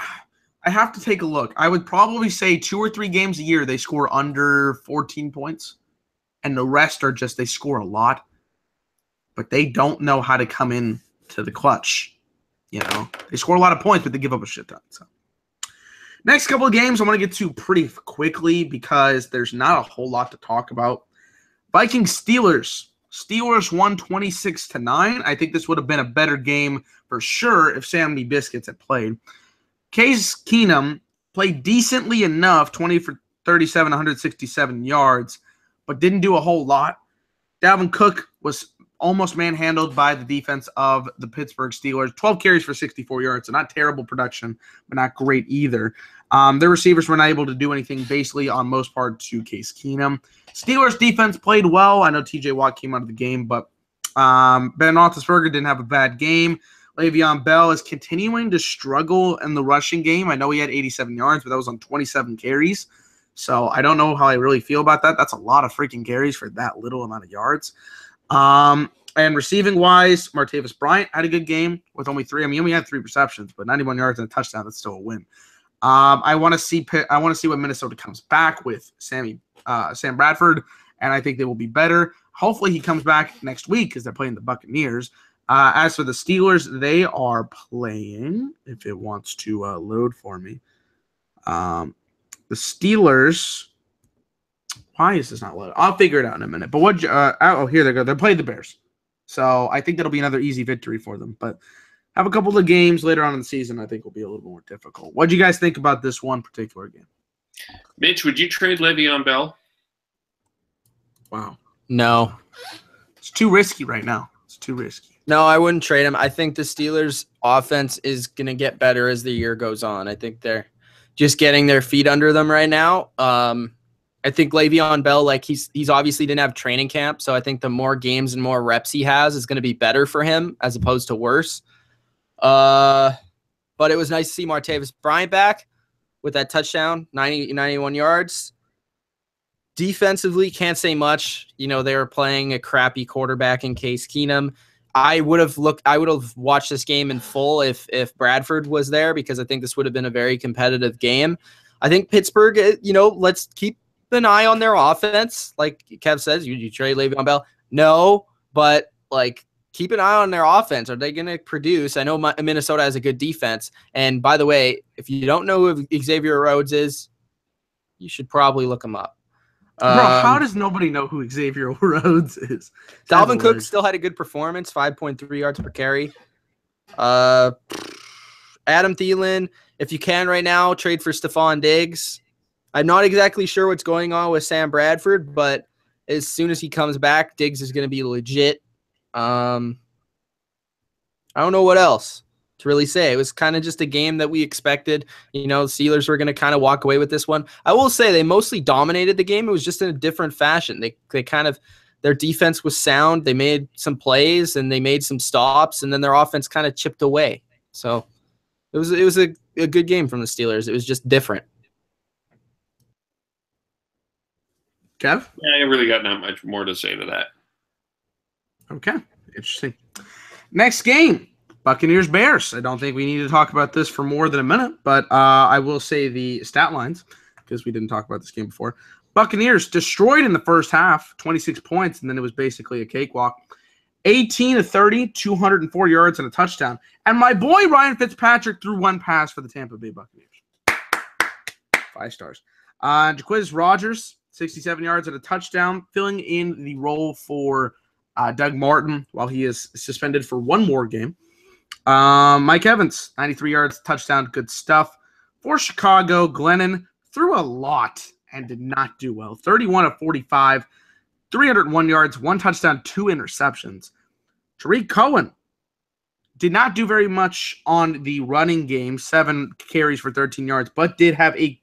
have to take a look. I would probably say 2 or 3 games a year they score under 14 points, and the rest are just they score a lot, but they don't know how to come in to the clutch. You know, they score a lot of points, but they give up a shit ton. So, next couple of games I want to get to pretty quickly because there's not a whole lot to talk about. Vikings Steelers. Steelers won 26-9. I think this would have been a better game for sure if Sammy Biscuits had played. Case Keenum played decently enough, 20 for 37, 167 yards, but didn't do a whole lot. Dalvin Cook was almost manhandled by the defense of the Pittsburgh Steelers. 12 carries for 64 yards, so not terrible production, but not great either. Their receivers were not able to do anything basically on most part to Case Keenum. Steelers defense played well. I know TJ Watt came out of the game, but Ben Roethlisberger didn't have a bad game. Le'Veon Bell is continuing to struggle in the rushing game. I know he had 87 yards, but that was on 27 carries. So I don't know how I really feel about that. That's a lot of freaking carries for that little amount of yards. And receiving-wise, Martavis Bryant had a good game with only 3. I mean, he only had 3 receptions, but 91 yards and a touchdown. That's still a win. I want to see what Minnesota comes back with Sam Bradford, and I think they will be better. Hopefully he comes back next week because they're playing the Buccaneers. As for the Steelers, they are playing, if it wants to load for me. The Steelers, why is this not loaded? I'll figure it out in a minute. But here they go. They're playing the Bears. So I think that'll be another easy victory for them. But have a couple of games later on in the season I think will be a little more difficult. What do you guys think about this one particular game? Mitch, would you trade Le'Veon Bell? Wow. No. It's too risky right now. It's too risky. No, I wouldn't trade him. I think the Steelers' offense is going to get better as the year goes on. I think they're just getting their feet under them right now. I think Le'Veon Bell, like he's obviously didn't have training camp, so I think the more games and more reps he has is going to be better for him as opposed to worse. But it was nice to see Martavis Bryant back with that touchdown, 91 yards. Defensively, can't say much. You know, they were playing a crappy quarterback in Case Keenum. I would have watched this game in full if Bradford was there because I think this would have been a very competitive game. I think Pittsburgh, let's keep an eye on their offense. Like Kev says, you trade Le'Veon Bell. No, but keep an eye on their offense. Are they going to produce? I know Minnesota has a good defense. And by the way, if you don't know who Xavier Rhodes is, you should probably look him up. Bro, how does nobody know who Xavier Rhodes is? Dalvin Cook still had a good performance, 5.3 yards per carry. Adam Thielen, if you can right now, trade for Stephon Diggs. I'm not exactly sure what's going on with Sam Bradford, but as soon as he comes back, Diggs is going to be legit. I don't know what else to really say. It was kind of just a game that we expected. The Steelers were going to kind of walk away with this one. I will say they mostly dominated the game. It was just in a different fashion. Their defense was sound. They made some plays and they made some stops, and then their offense kind of chipped away. So it was a good game from the Steelers. It was just different. Kev? Yeah, I really got not much more to say to that. Okay, interesting. Next game, Buccaneers-Bears. I don't think we need to talk about this for more than a minute, but I will say the stat lines because we didn't talk about this game before. Buccaneers destroyed in the first half, 26 points, and then it was basically a cakewalk. 18 of 30, 204 yards and a touchdown. And my boy Ryan Fitzpatrick threw one pass for the Tampa Bay Buccaneers. 5 stars. Jaquiz Rodgers, 67 yards and a touchdown, filling in the role for Doug Martin while he is suspended for one more game. Mike Evans, 93 yards, touchdown, good stuff. For Chicago, Glennon threw a lot and did not do well. 31 of 45, 301 yards, 1 touchdown, 2 interceptions. Tariq Cohen did not do very much on the running game, 7 carries for 13 yards, but did have 8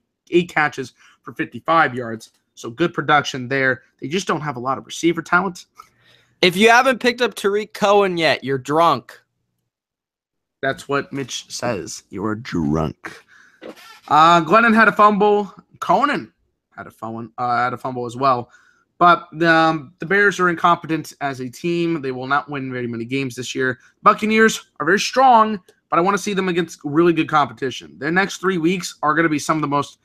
catches for 55 yards. So good production there. They just don't have a lot of receiver talent. If you haven't picked up Tariq Cohen yet, you're drunk. That's what Mitch says. You're drunk. Glennon had a fumble. Conan had a fumble as well. But the Bears are incompetent as a team. They will not win very many games this year. Buccaneers are very strong, but I want to see them against really good competition. Their next 3 weeks are going to be some of the most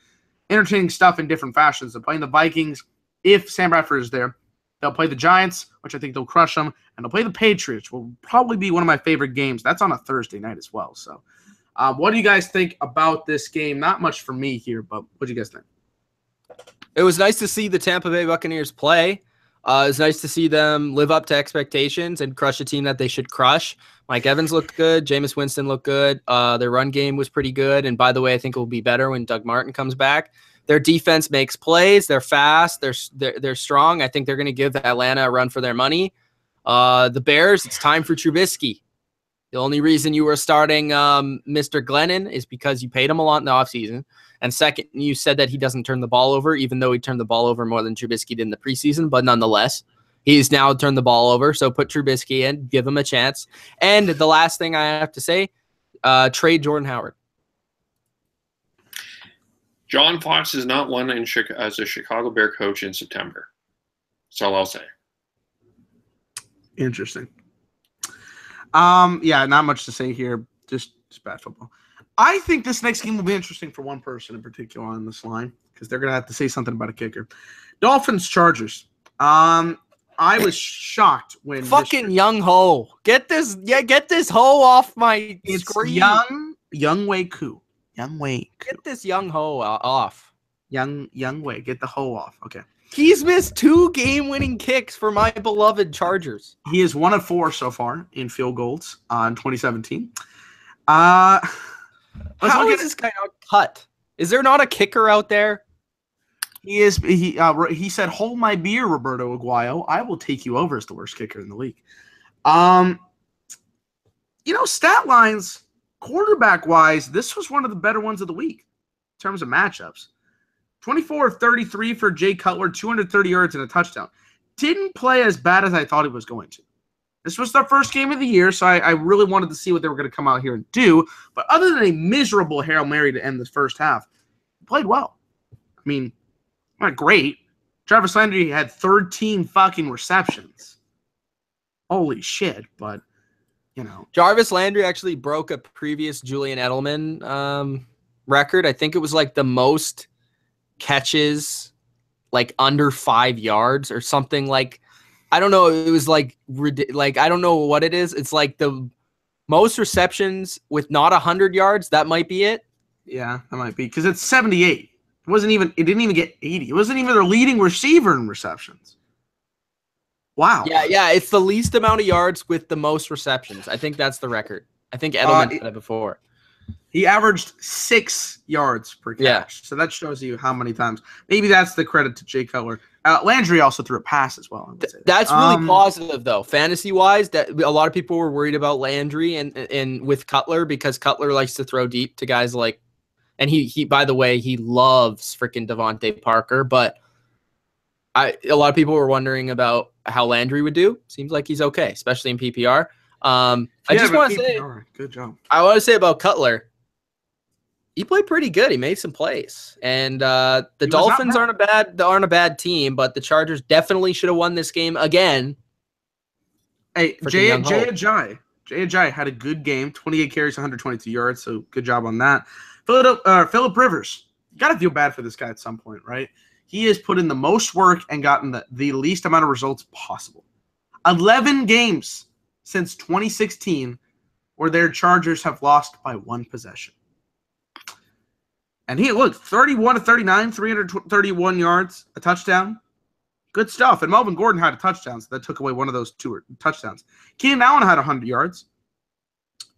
entertaining stuff in different fashions. They're playing the Vikings if Sam Bradford is there. They'll play the Giants, which I think they'll crush them, and they'll play the Patriots, which will probably be one of my favorite games. That's on a Thursday night as well. So what do you guys think about this game? Not much for me here, but what do you guys think? It was nice to see the Tampa Bay Buccaneers play. It was nice to see them live up to expectations and crush a team that they should crush. Mike Evans looked good. Jameis Winston looked good. Their run game was pretty good. And by the way, I think it will be better when Doug Martin comes back. Their defense makes plays. They're fast. They're strong. I think they're going to give Atlanta a run for their money. The Bears, it's time for Trubisky. The only reason you were starting Mr. Glennon is because you paid him a lot in the offseason. And second, you said that he doesn't turn the ball over, even though he turned the ball over more than Trubisky did in the preseason. But nonetheless, he's now turned the ball over. So put Trubisky in, give him a chance. And the last thing I have to say, trade Jordan Howard. John Fox is not one as a Chicago Bear coach in September. That's all I'll say. Interesting. Yeah, not much to say here. Just bad football. I think this next game will be interesting for one person in particular on this line because they're going to have to say something about a kicker. Dolphins Chargers. I was shocked when fucking Young Ho. Get this Ho off my screen. Young Wei Koo. Young Wei. Get this Young Ho off. Young Wei. Get the Ho off. Okay. He's missed 2 game-winning kicks for my beloved Chargers. He is 1 of 4 so far in field goals in 2017. How is this guy not cut? Is there not a kicker out there? He is. He said, "Hold my beer, Roberto Aguayo. I will take you over as the worst kicker in the league." Stat lines, quarterback-wise, this was one of the better ones of the week in terms of matchups. 24 of 33 for Jay Cutler, 230 yards and a touchdown. Didn't play as bad as I thought he was going to. This was their first game of the year, so I really wanted to see what they were going to come out here and do. But other than a miserable Hail Mary to end this first half, he played well. I mean, not great. Jarvis Landry had 13 fucking receptions. Holy shit, but, Jarvis Landry actually broke a previous Julian Edelman record. I think it was like the most catches, like under 5 yards or something like. I don't know. It was like I don't know what it is. It's like the most receptions with not 100 yards. That might be it. Yeah, that might be because it's 78. It didn't even get 80. It wasn't even their leading receiver in receptions. Wow. Yeah. It's the least amount of yards with the most receptions. I think that's the record. I think Edelman had it before. He averaged 6 yards per catch. Yeah. So that shows you how many times. Maybe that's the credit to Jay Cutler. Landry also threw a pass as well. That's really positive, though. Fantasy-wise, that a lot of people were worried about Landry and with Cutler because Cutler likes to throw deep to guys like – and he by the way, he loves freaking Devontae Parker. But a lot of people were wondering about how Landry would do. Seems like he's okay, especially in PPR. I just want to say – good job. I want to say about Cutler – he played pretty good. He made some plays, and the Dolphins aren't a bad team, but the Chargers definitely should have won this game again. Hey, Jay Ajayi had a good game, 28 carries, 122 yards, so good job on that. Phillip Rivers, you got to feel bad for this guy at some point, right? He has put in the most work and gotten the least amount of results possible. 11 games since 2016 where their Chargers have lost by 1 possession. And he looked 31 of 39, 331 yards, a touchdown. Good stuff. And Melvin Gordon had a touchdown, so that took away one of those 2 touchdowns. Keenan Allen had 100 yards.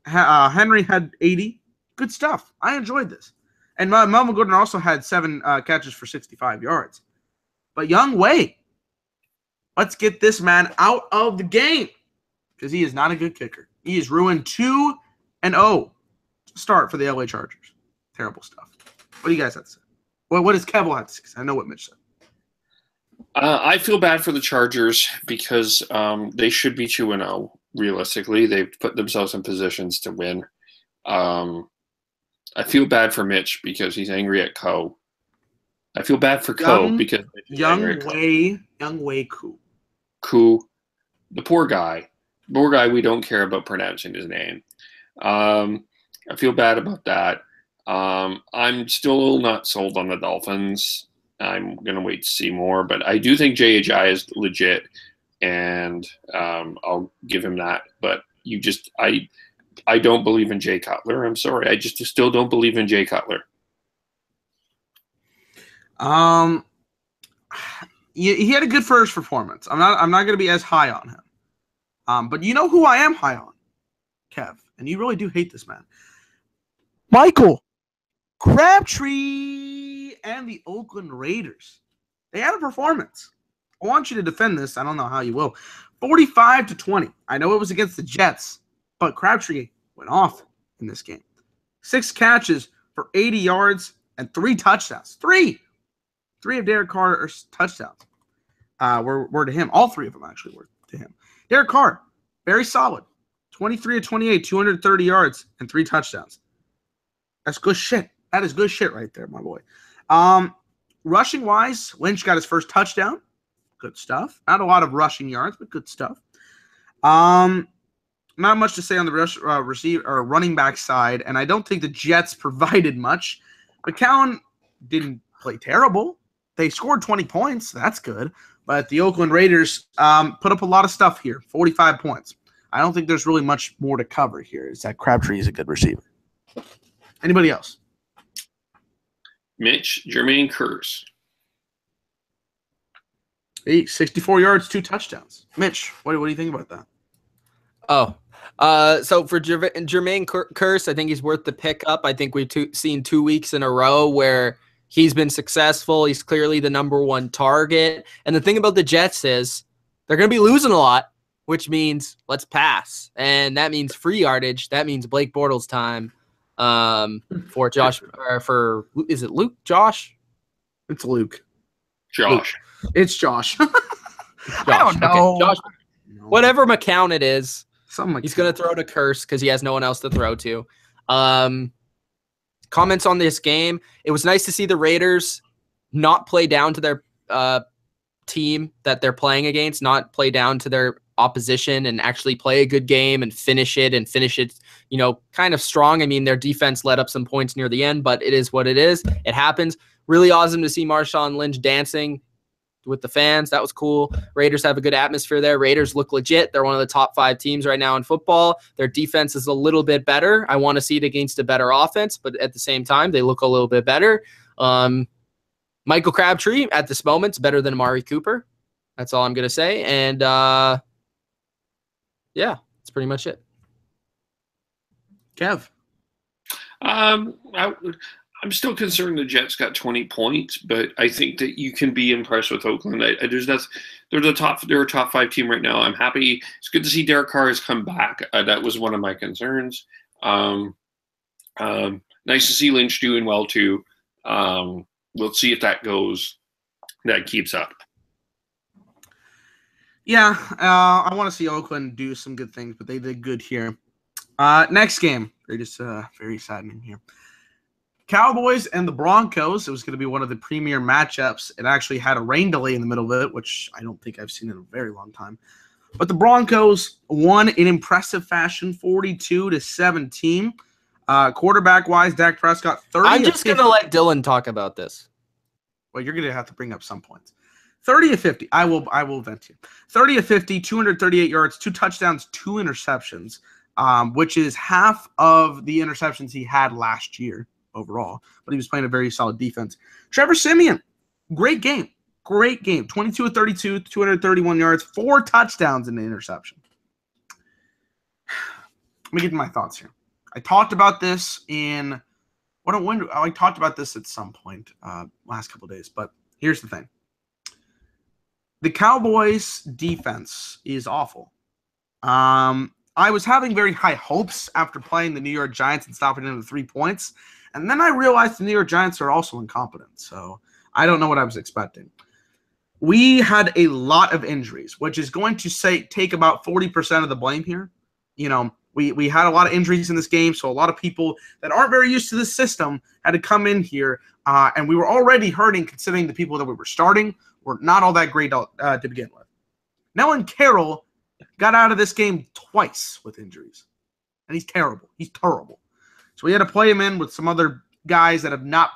Henry had 80. Good stuff. I enjoyed this. And Melvin Gordon also had 7 catches for 65 yards. But Young Wei, let's get this man out of the game because he is not a good kicker. He has ruined 2-0 start for the LA Chargers. Terrible stuff. What do you guys have to say? What does Kev have to say? I know what Mitch said. I feel bad for the Chargers because they should be 2-0. Realistically, they've put themselves in positions to win. I feel bad for Mitch because he's angry at Co. I feel bad for Co because Young Wei Koo. Koo, the poor guy. We don't care about pronouncing his name. I feel bad about that. I'm still not sold on the Dolphins. I'm going to wait to see more, but I do think J.H.I. is legit, and I'll give him that. But I don't believe in Jay Cutler. I'm sorry. I just still don't believe in Jay Cutler. He had a good first performance. I'm not going to be as high on him. But you know who I am high on, Kev, and you really do hate this man. Michael Crabtree and the Oakland Raiders. They had a performance. I want you to defend this. I don't know how you will. 45-20. I know it was against the Jets, but Crabtree went off in this game. 6 catches for 80 yards and 3 touchdowns. 3 of Derek Carr's touchdowns were to him. All 3 of them actually were to him. Derek Carr, very solid. 23-28, 230 yards and 3 touchdowns. That's good shit. That is good shit right there, my boy. Rushing wise, Lynch got his first touchdown. Good stuff. Not a lot of rushing yards, but good stuff. Not much to say on the running back side, and I don't think the Jets provided much. McCown didn't play terrible. They scored 20 points. That's good. But the Oakland Raiders put up a lot of stuff here, 45 points. I don't think there's really much more to cover here. Is that Crabtree is a good receiver. Anybody else? Mitch, Jermaine Kearse. 64 yards, 2 touchdowns. Mitch, what do you think about that? So for Jermaine Kearse, I think he's worth the pickup. I think we've seen 2 weeks in a row where he's been successful. He's clearly the #1 target. And the thing about the Jets is they're going to be losing a lot, which means let's pass. And that means free yardage. That means Blake Bortles time for Josh. Is it Luke? Josh? It's Luke. Josh. Luke. It's Josh. I don't know. Okay. Josh, whatever McCown it is, he's going to throw to Kearse because he has no one else to throw to. Comments on this game. It was nice to see the Raiders not play down to their team that they're playing against, not play down to their opposition and actually play a good game and finish it, kind of strong. I mean, their defense let up some points near the end, but it is what it is. It happens. Really awesome to see Marshawn Lynch dancing with the fans. That was cool. Raiders have a good atmosphere there. Raiders look legit. They're one of the top 5 teams right now in football. Their defense is a little bit better. I want to see it against a better offense, but at the same time, they look a little bit better. Michael Crabtree at this moment is better than Amari Cooper. That's all I'm going to say. And yeah, that's pretty much it. Kev. I'm still concerned the Jets got 20 points, but I think that you can be impressed with Oakland. They're a top 5 team right now. I'm happy. It's good to see Derek Carr has come back. That was one of my concerns. Nice to see Lynch doing well too. We'll see if that keeps up. Yeah, I want to see Oakland do some good things, but they did good here. Next game, they're just very saddening here. Cowboys and the Broncos. It was going to be one of the premier matchups. It actually had a rain delay in the middle of it, which I don't think I've seen in a very long time. But the Broncos won in impressive fashion, 42-17. Quarterback-wise, Dak Prescott, 30. I'm just going to let Dylan talk about this. Well, you're going to have to bring up some points. 30-50. I will vent you. 30-50, 238 yards, 2 touchdowns, 2 interceptions, which is half of the interceptions he had last year overall. But he was playing a very solid defense. Trevor Siemian, great game. 22 of 32, 231 yards, 4 touchdowns and an interception. Let me get to my thoughts here. I talked about this I talked about this at some point last couple of days, but here's the thing. The Cowboys defense is awful. I was having very high hopes after playing the New York Giants and stopping them to 3 points. And then I realized the New York Giants are also incompetent. So I don't know what I was expecting. We had a lot of injuries, which is going to take about 40% of the blame here. You know, we had a lot of injuries in this game, so a lot of people that aren't very used to this system had to come in here, and we were already hurting considering the people that we were starting were not all that great to begin with. Nolan Carroll got out of this game twice with injuries, and he's terrible. He's terrible. So we had to play him in with some other guys that have not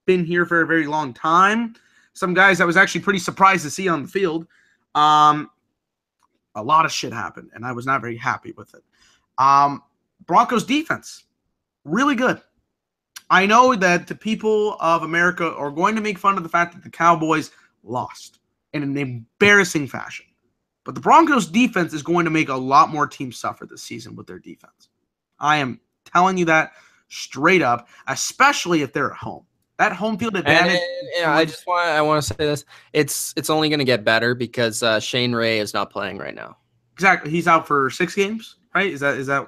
been here for a very long time. Some guys I was actually pretty surprised to see on the field. A lot of shit happened, and I was not very happy with it. Broncos defense, really good. I know that the people of America are going to make fun of the fact that the Cowboys lost in an embarrassing fashion. But the Broncos defense is going to make a lot more teams suffer this season with their defense. I am telling you that straight up, especially if they're at home. That home field advantage. And I want to say this. It's only going to get better because Shane Ray is not playing right now. Exactly. He's out for 6 games, right? Is that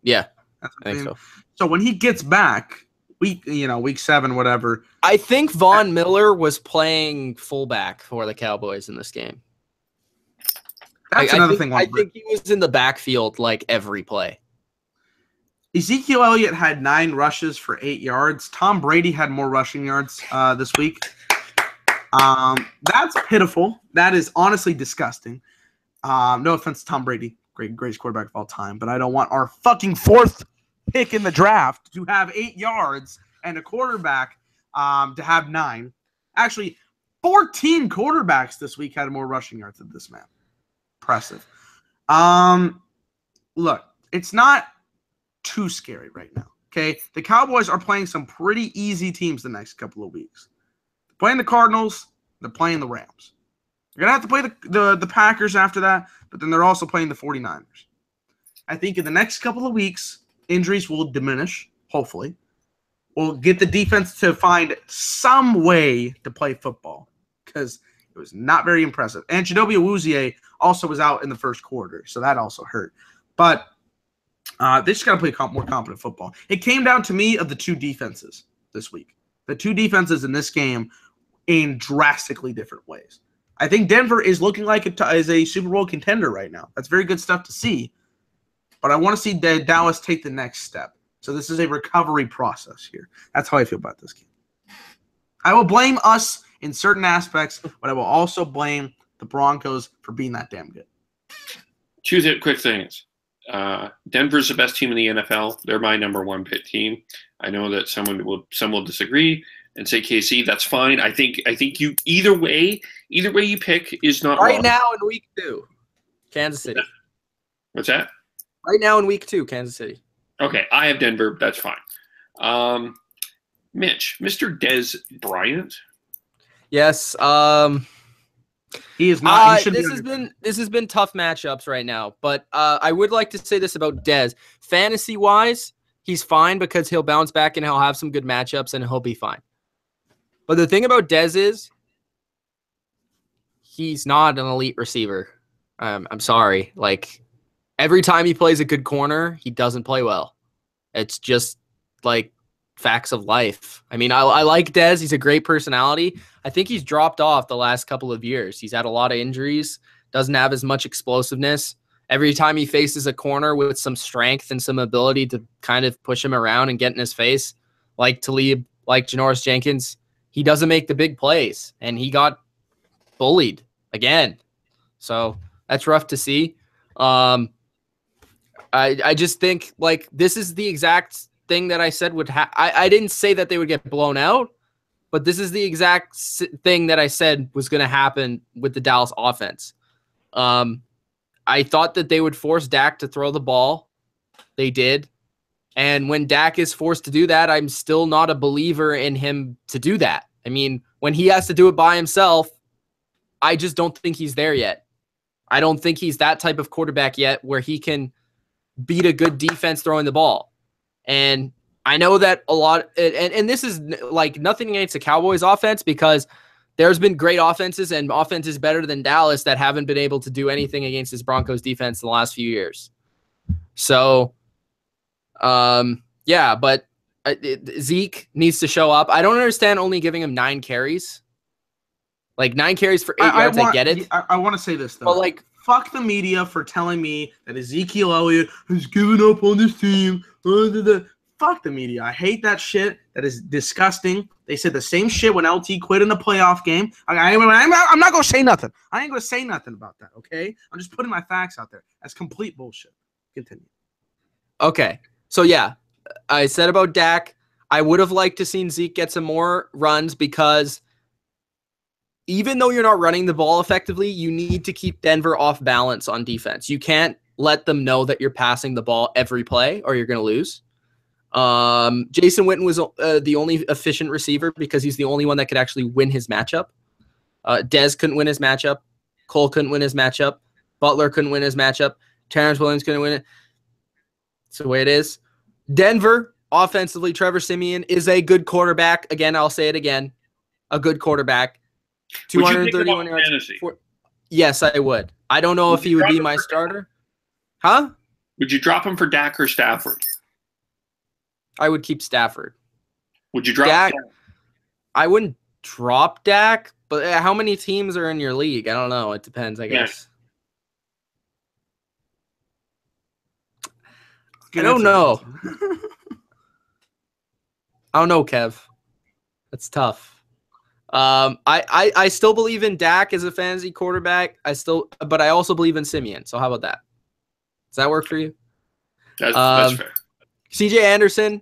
Yeah. That's I think so. So when he gets back, week 7, whatever. I think Von Miller was playing fullback for the Cowboys in this game. That's another thing. I think he was in the backfield like every play. Ezekiel Elliott had 9 rushes for 8 yards. Tom Brady had more rushing yards this week. That's pitiful. That is honestly disgusting. No offense to Tom Brady, greatest quarterback of all time, but I don't want our fucking 4th pick in the draft to have 8 yards and a quarterback to have 9. Actually, 14 quarterbacks this week had more rushing yards than this man. Impressive. Look, it's not too scary right now, okay? The Cowboys are playing some pretty easy teams the next couple of weeks. They're playing the Cardinals. They're playing the Rams. They're going to have to play the Packers after that, but then they're also playing the 49ers. I think in the next couple of weeks, injuries will diminish, hopefully. We'll get the defense to find some way to play football because it was not very impressive. And Chidobe Awuzie also was out in the first quarter, so that also hurt. But they just got to play more competent football. It came down to me of the 2 defenses this week. The 2 defenses in this game in drastically different ways. I think Denver is looking like is a Super Bowl contender right now. That's very good stuff to see. But I want to see Dallas take the next step. So this is a recovery process here. That's how I feel about this game. I will blame us in certain aspects, but I will also blame the Broncos for being that damn good. 2 quick things. Denver's the best team in the NFL. They're my number 1 pick team. I know that some will disagree and say KC. That's fine. I think you either way you pick is not right wrong. now in week 2, Kansas City. What's that? Right now in week 2, Kansas City. Okay, I have Denver. That's fine. Mitch, Mr. Dez Bryant. Yes. He is not. This has been tough matchups right now, but I would like to say this about Dez. Fantasy wise, he's fine because he'll bounce back and he'll have some good matchups and he'll be fine. But the thing about Dez is he's not an elite receiver. I'm sorry. Like every time he plays a good corner, he doesn't play well. It's just like facts of life. I mean, I like Dez. He's a great personality. I think he's dropped off the last couple of years. He's had a lot of injuries, doesn't have as much explosiveness. Every time he faces a corner with some strength and some ability to kind of push him around and get in his face, like Talib, like Janoris Jenkins, he doesn't make the big plays, and he got bullied again. So that's rough to see. I just think, like, this is the exact thing that I said would happen. I didn't say that they would get blown out, but this is the exact thing that I said was going to happen with the Dallas offense. I thought that they would force Dak to throw the ball. They did. And when Dak is forced to do that, I'm still not a believer in him to do that. I mean, when he has to do it by himself, I just don't think he's there yet. I don't think he's that type of quarterback yet where he can beat a good defense throwing the ball. And I know that a lot, and this is like nothing against the Cowboys offense, because there's been great offenses and offenses better than Dallas that haven't been able to do anything against this Broncos defense in the last few years. So, yeah, but Zeke needs to show up. I don't understand only giving him 9 carries. Like 9 carries for 8 yards, I get it. I want to say this, though. But, like, fuck the media for telling me that Ezekiel Elliott has given up on this team. Fuck the media. I hate that shit. That is disgusting. They said the same shit when LT quit in the playoff game. I'm not going to say nothing. I ain't going to say nothing about that, okay? I'm just putting my facts out there. That's complete bullshit. Continue. Okay. So, yeah, I said about Dak, I would have liked to seen Zeke get some more runs because even though you're not running the ball effectively, you need to keep Denver off balance on defense. You can't let them know that you're passing the ball every play or you're going to lose. Jason Witten was the only efficient receiver because he's the only one that could actually win his matchup. Dez couldn't win his matchup. Cole couldn't win his matchup. Butler couldn't win his matchup. Terrence Williams couldn't win it. It's the way it is. Denver, offensively, Trevor Siemian is a good quarterback. Again, I'll say it again. A good quarterback. 231 yards. Yes, I would. I don't know if he would be my starter. Huh? Would you drop him for Dak or Stafford? I would keep Stafford. Would you drop Dak? I wouldn't drop Dak, but how many teams are in your league? I don't know. It depends, I guess. I don't know. I don't know, Kev. That's tough. I still believe in Dak as a fantasy quarterback. But I also believe in Simeon. So how about that? Does that work for you? That's fair. CJ Anderson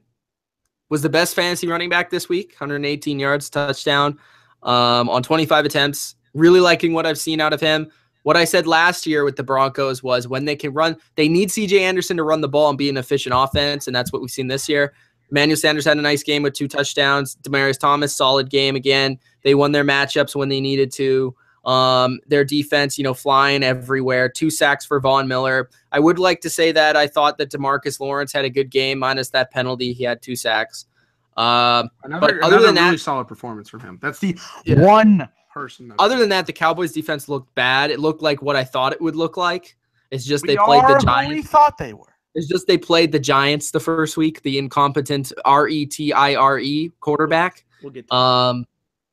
was the best fantasy running back this week. 118 yards, touchdown, on 25 attempts. Really liking what I've seen out of him. What I said last year with the Broncos was when they can run, they need CJ Anderson to run the ball and be an efficient offense, and that's what we've seen this year. Emmanuel Sanders had a nice game with 2 touchdowns. Demaryius Thomas, solid game again. They won their matchups when they needed to. Their defense, flying everywhere. 2 sacks for Von Miller. I would like to say that I thought that DeMarcus Lawrence had a good game, minus that penalty. He had 2 sacks. Another really solid performance from him. That's the one person. Other than that, the Cowboys defense looked bad. It looked like what I thought it would look like. It's just they played the Giants. We thought they were. It's just they played the Giants the first week, the incompetent RETIRE quarterback. We'll get to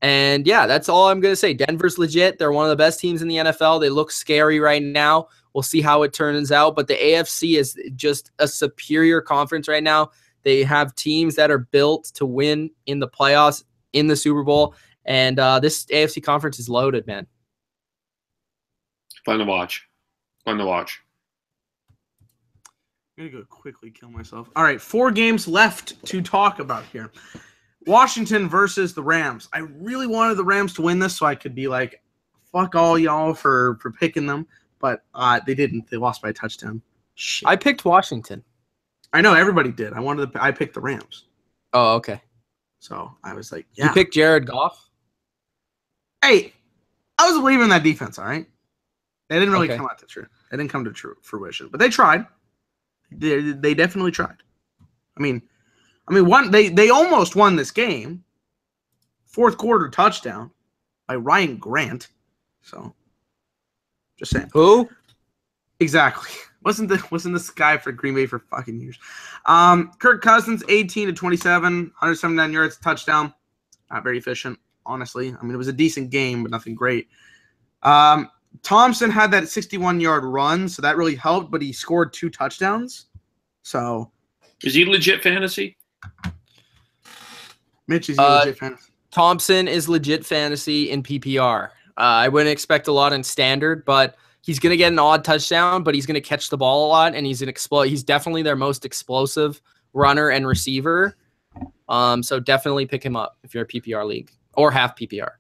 and yeah, that's all I'm going to say. Denver's legit. They're one of the best teams in the NFL. They look scary right now. We'll see how it turns out. But the AFC is just a superior conference right now. They have teams that are built to win in the playoffs, in the Super Bowl. And this AFC conference is loaded, man. Fun to watch. I'm going to go quickly kill myself. All right, 4 games left to talk about here. Washington versus the Rams. I really wanted the Rams to win this so I could be like, fuck all y'all for picking them. But they didn't. They lost by a touchdown. Shit. I picked Washington. I know, everybody did. I picked the Rams. Oh, okay. So I was like, yeah. You picked Jared Goff? Hey, I was believing in that defense, all right? They didn't really come out to true. They didn't come to true fruition. But they tried. They definitely tried. I mean, they almost won this game. 4th quarter touchdown by Ryan Grant. So, just saying. Who? Exactly. Wasn't this guy for Green Bay for fucking years? Kirk Cousins, 18-27, 179 yards, touchdown. Not very efficient, honestly. I mean, it was a decent game, but nothing great. Thompson had that 61-yard run, so that really helped, but he scored 2 touchdowns. So, is he legit fantasy? Mitch, is he legit fantasy? Thompson is legit fantasy in PPR. I wouldn't expect a lot in standard, but he's going to get an odd touchdown, but he's going to catch the ball a lot, and he's definitely their most explosive runner and receiver. So definitely pick him up if you're a PPR league or half PPR.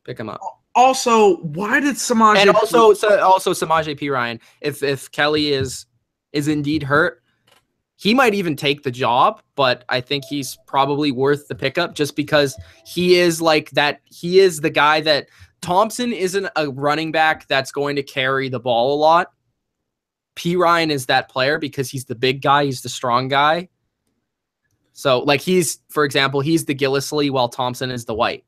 Pick him up. Also, why did Samaje? And also Samaje Perine, if Kelly is indeed hurt, he might even take the job, but I think he's probably worth the pickup just because he is like that. He is the guy that Thompson isn't a running back that's going to carry the ball a lot. Perine is that player because he's the big guy. He's the strong guy. So like for example, he's the Gillislee while Thompson is the white.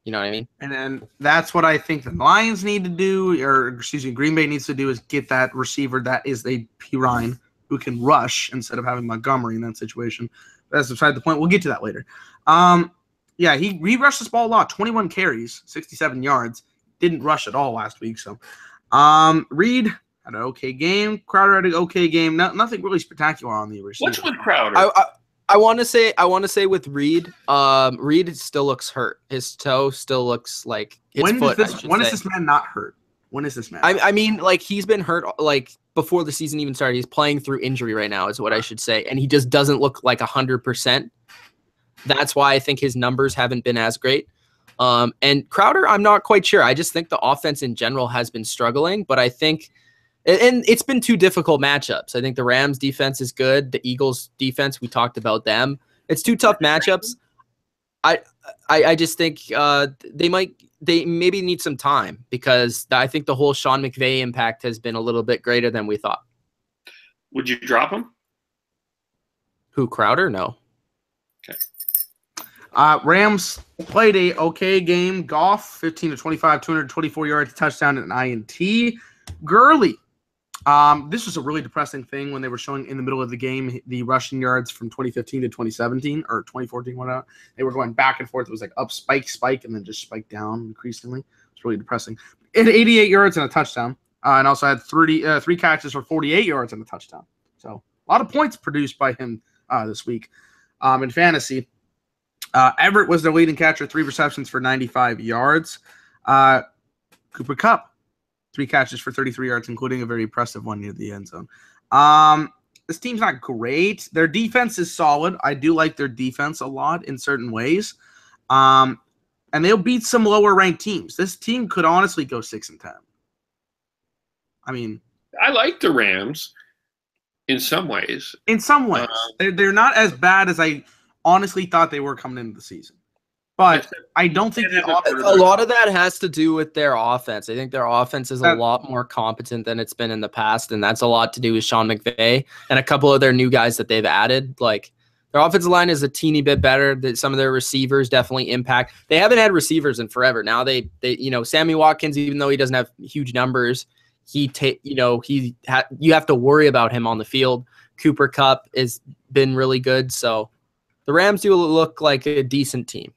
You know what I mean? And then that's what I think the Lions need to do, or Green Bay needs to do, is get that receiver that is a Perine who can rush instead of having Montgomery in that situation. That's beside the point. We'll get to that later. Yeah, he rushed this ball a lot. 21 carries, 67 yards. Didn't rush at all last week. So, Reed had an okay game. Crowder had an okay game. Nothing really spectacular on the receiver. What's with Crowder? I want to say with Reed, Reed still looks hurt. His toe still looks like his foot. When is this man not hurt? When is this man? I mean, like, he's been hurt like before the season even started. He's playing through injury right now, is what I should say, and he just doesn't look like 100%. That's why I think his numbers haven't been as great. And Crowder, I'm not quite sure. I just think the offense in general has been struggling, but I think, and it's been two difficult matchups. I think the Rams defense is good. The Eagles defense, we talked about them. It's two tough matchups. I just think they maybe need some time, because I think the whole Sean McVay impact has been a little bit greater than we thought. Would you drop him? Who, Crowder? No. Okay. Rams played a okay game. Goff, 15 to 25, 224 yards, touchdown, and an INT. Gurley. This was a really depressing thing when they were showing in the middle of the game the rushing yards from 2015 to 2017 or 2014, whatever. They were going back and forth. It was like up, spike, and then just spike down increasingly. It's really depressing. It had 88 yards and a touchdown, and also had three catches for 48 yards and a touchdown. So a lot of points produced by him this week in fantasy. Everett was their leading catcher, 3 receptions for 95 yards. Cooper Kupp, 3 catches for 33 yards, including a very impressive one near the end zone. This team's not great. Their defense is solid. I do like their defense a lot in certain ways. And they'll beat some lower-ranked teams. This team could honestly go 6-10. I mean, I like the Rams in some ways. In some ways. They're not as bad as I honestly thought they were coming into the season. But I don't think a lot of that has to do with their offense. I think their offense is a lot more competent than it's been in the past, and that's a lot to do with Sean McVay and a couple of their new guys that they've added. Like, their offensive line is a teeny bit better. Some of their receivers definitely impact. They haven't had receivers in forever. Now they Sammy Watkins, even though he doesn't have huge numbers, you have to worry about him on the field. Cooper Kupp has been really good, so the Rams do look like a decent team.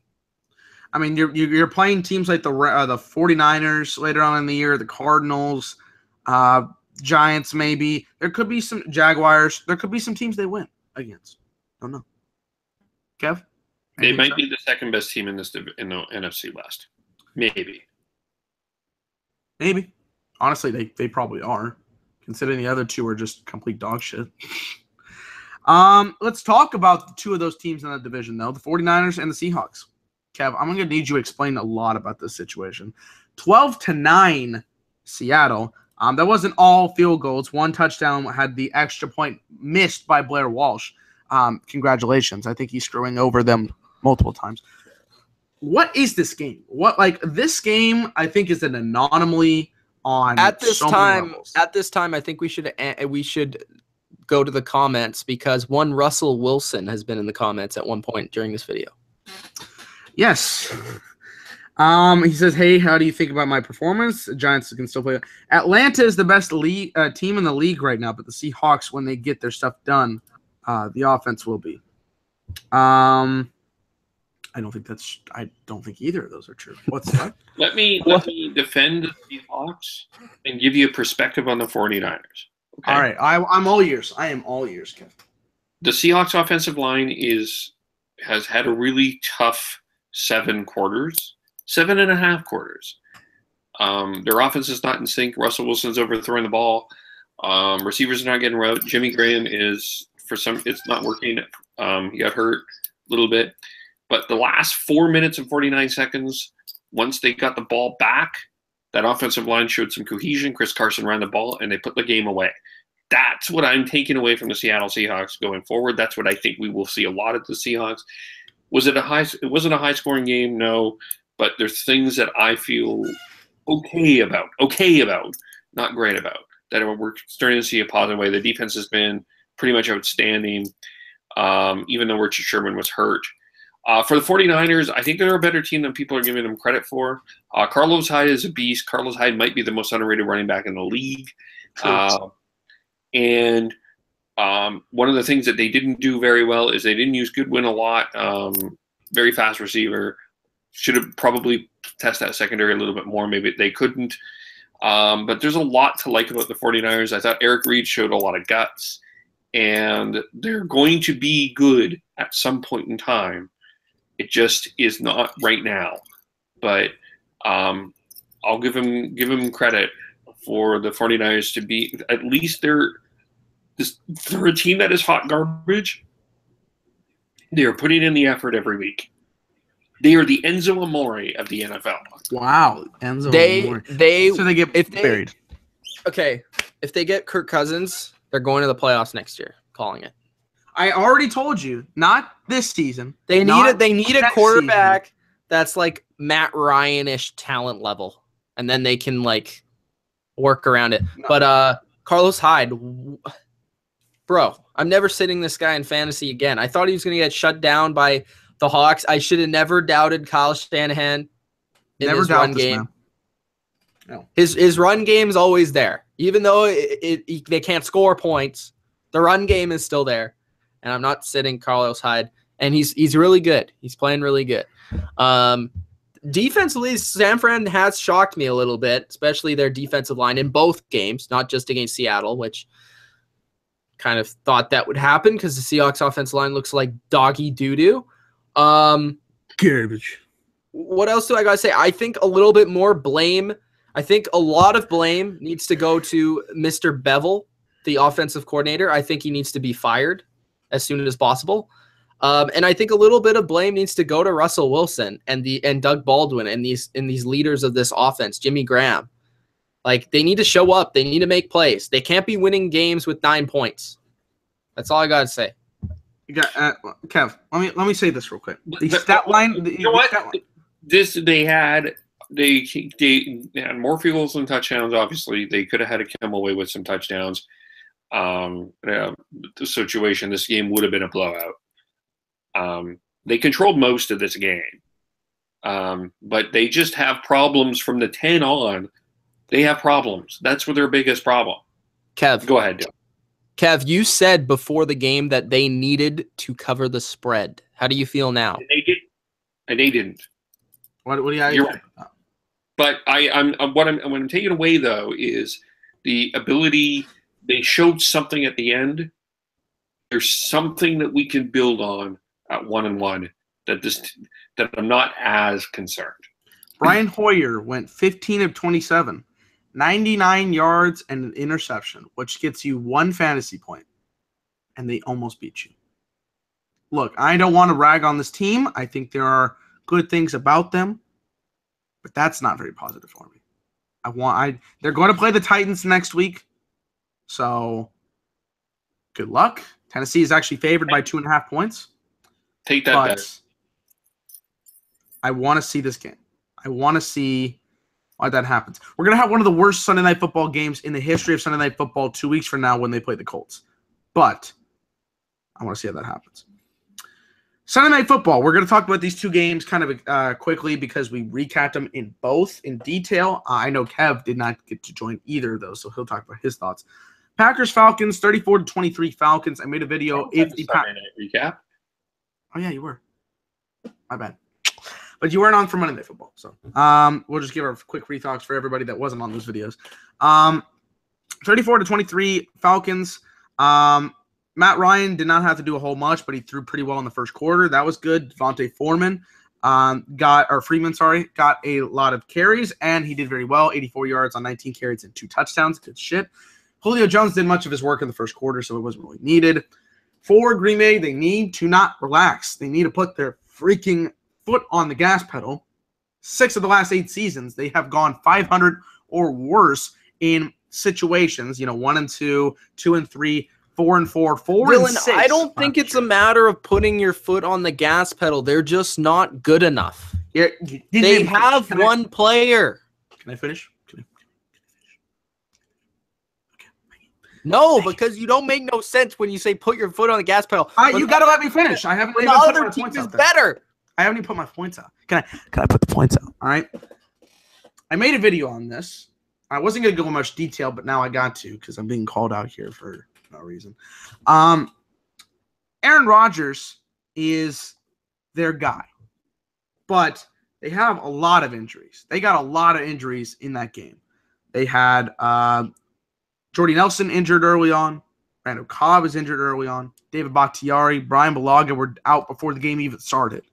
I mean, you're playing teams like the 49ers later on in the year, the Cardinals, Giants maybe. There could be some Jaguars. There could be some teams they win against. Don't know. Kev? They might be the second best team in the NFC West. Maybe. Honestly, they probably are, considering the other two are just complete dog shit. Let's talk about the two of those teams in that division, though, the 49ers and the Seahawks. Kev, I'm going to need you to explain a lot about this situation. 12-9 Seattle. That wasn't all field goals. One touchdown had the extra point missed by Blair Walsh. Congratulations. I think he's screwing over them multiple times. What is this game? This game, I think, is an anomaly on at this so time. many levels. At this time, I think we should go to the comments, because one Russell Wilson has been in the comments at one point during this video. Yes. He says, hey, how do you think about my performance? The Giants can still play. Atlanta is the best team in the league right now, but the Seahawks, when they get their stuff done, the offense will be. I don't think either of those are true. What's that? Let me defend the Seahawks and give you a perspective on the 49ers. Okay? All right. I'm all ears. I am all ears, Kev. The Seahawks offensive line has had a really tough 7.5 quarters. Their offense is not in sync. Russell Wilson's overthrowing the ball. Receivers are not getting route. Jimmy Graham it's not working. He got hurt a little bit. But the last 4 minutes and 49 seconds, once they got the ball back, that offensive line showed some cohesion. Chris Carson ran the ball, and they put the game away. That's what I'm taking away from the Seattle Seahawks going forward. That's what I think we will see a lot of the Seahawks. It wasn't a high-scoring game, no, but there's things that I feel okay about, not great about, that we're starting to see a positive way. The defense has been pretty much outstanding, even though Richard Sherman was hurt. For the 49ers, I think they're a better team than people are giving them credit for. Carlos Hyde is a beast. Carlos Hyde might be the most underrated running back in the league. And One of the things that they didn't do very well is they didn't use Goodwin a lot. Very fast receiver. Should have probably tested that secondary a little bit more. Maybe they couldn't. But there's a lot to like about the 49ers. I thought Eric Reed showed a lot of guts, and they're going to be good at some point in time. It just is not right now. But I'll give him credit for the 49ers to be at least they're a team that is hot garbage. They are putting in the effort every week. They are the Enzo Amore of the NFL. Wow, Enzo Amore. So they get buried. Okay, if they get Kirk Cousins, they're going to the playoffs next year. Calling it. I already told you, not this season. They need a quarterback that's like Matt Ryan-ish talent level, and then they can like work around it. No. But Carlos Hyde, bro, I'm never sitting this guy in fantasy again. I thought he was going to get shut down by the Hawks. I should have never doubted Kyle Shanahan in his run game. No. His run game is always there. Even though they can't score points, the run game is still there. And I'm not sitting Carlos Hyde. And he's really good. He's playing really good. Defensively, San Fran has shocked me a little bit, especially their defensive line in both games, not just against Seattle, which kind of thought that would happen because the Seahawks offensive line looks like doggy doo-doo. Garbage. What else do I got to say? I think a little bit more blame. I think a lot of blame needs to go to Mr. Bevel, the offensive coordinator. I think he needs to be fired as soon as possible. And I think a little bit of blame needs to go to Russell Wilson and Doug Baldwin and these leaders of this offense, Jimmy Graham. Like, they need to show up. They need to make plays. They can't be winning games with 9 points. That's all I got to say. You got Kev. Let me say this real quick. The stat line. You know what? They had more field goals than touchdowns. Obviously, they could have had to come away with some touchdowns. The situation, this game would have been a blowout. They controlled most of this game, but they just have problems from the 10 on. They have problems. That's what their biggest problem. Kev, go ahead, Joe. Kev, you said before the game that they needed to cover the spread. How do you feel now? And they didn't. What do you? You're right. But what I'm taking away though is the ability. They showed something at the end. There's something that we can build on at 1-1 that I'm not as concerned. Brian Hoyer went 15 of 27, 99 yards and an interception, which gets you 1 fantasy point, and they almost beat you. Look, I don't want to rag on this team. I think there are good things about them, but that's not very positive for me. They're going to play the Titans next week, so good luck. Tennessee is actually favored by 2.5 points. Take that bet. I want to see this game. I want to see why that happens. We're going to have one of the worst Sunday Night Football games in the history of Sunday Night Football 2 weeks from now when they play the Colts. But I want to see how that happens. Sunday Night Football, we're going to talk about these two games kind of quickly because we recapped them in both in detail. I know Kev did not get to join either of those, so he'll talk about his thoughts. Packers-Falcons, 34-23 Falcons. I made a video. Recap? Oh, yeah, you were. My bad. But you weren't on for Monday Night Football, so we'll just give our quick free thoughts for everybody that wasn't on those videos. 34-23 Falcons. Matt Ryan did not have to do a whole much, but he threw pretty well in the first quarter. That was good. Devontae Freeman got a lot of carries, and he did very well. 84 yards on 19 carries and 2 touchdowns. Good shit. Julio Jones did much of his work in the first quarter, so it wasn't really needed. For Green Bay, they need to not relax. They need to put their freaking foot on the gas pedal. 6 of the last 8 seasons, they have gone 500 or worse in situations. 1-2, 2-3, 4-4, 4-6. I don't think it's a matter of putting your foot on the gas pedal. They're just not good enough. Yeah, they have one player. Can I finish? No, because you don't make no sense when you say put your foot on the gas pedal. You got to let me finish. I haven't even put my other team points is out there. better. I haven't even put my points out. Can I put the points out? All right. I made a video on this. I wasn't going to go in much detail, but now I got to because I'm being called out here for for no reason. Aaron Rodgers is their guy, but they have a lot of injuries. They got a lot of injuries in that game. They had Jordy Nelson injured early on. Randall Cobb was injured early on. David Bakhtiari, Brian Bulaga were out before the game even started.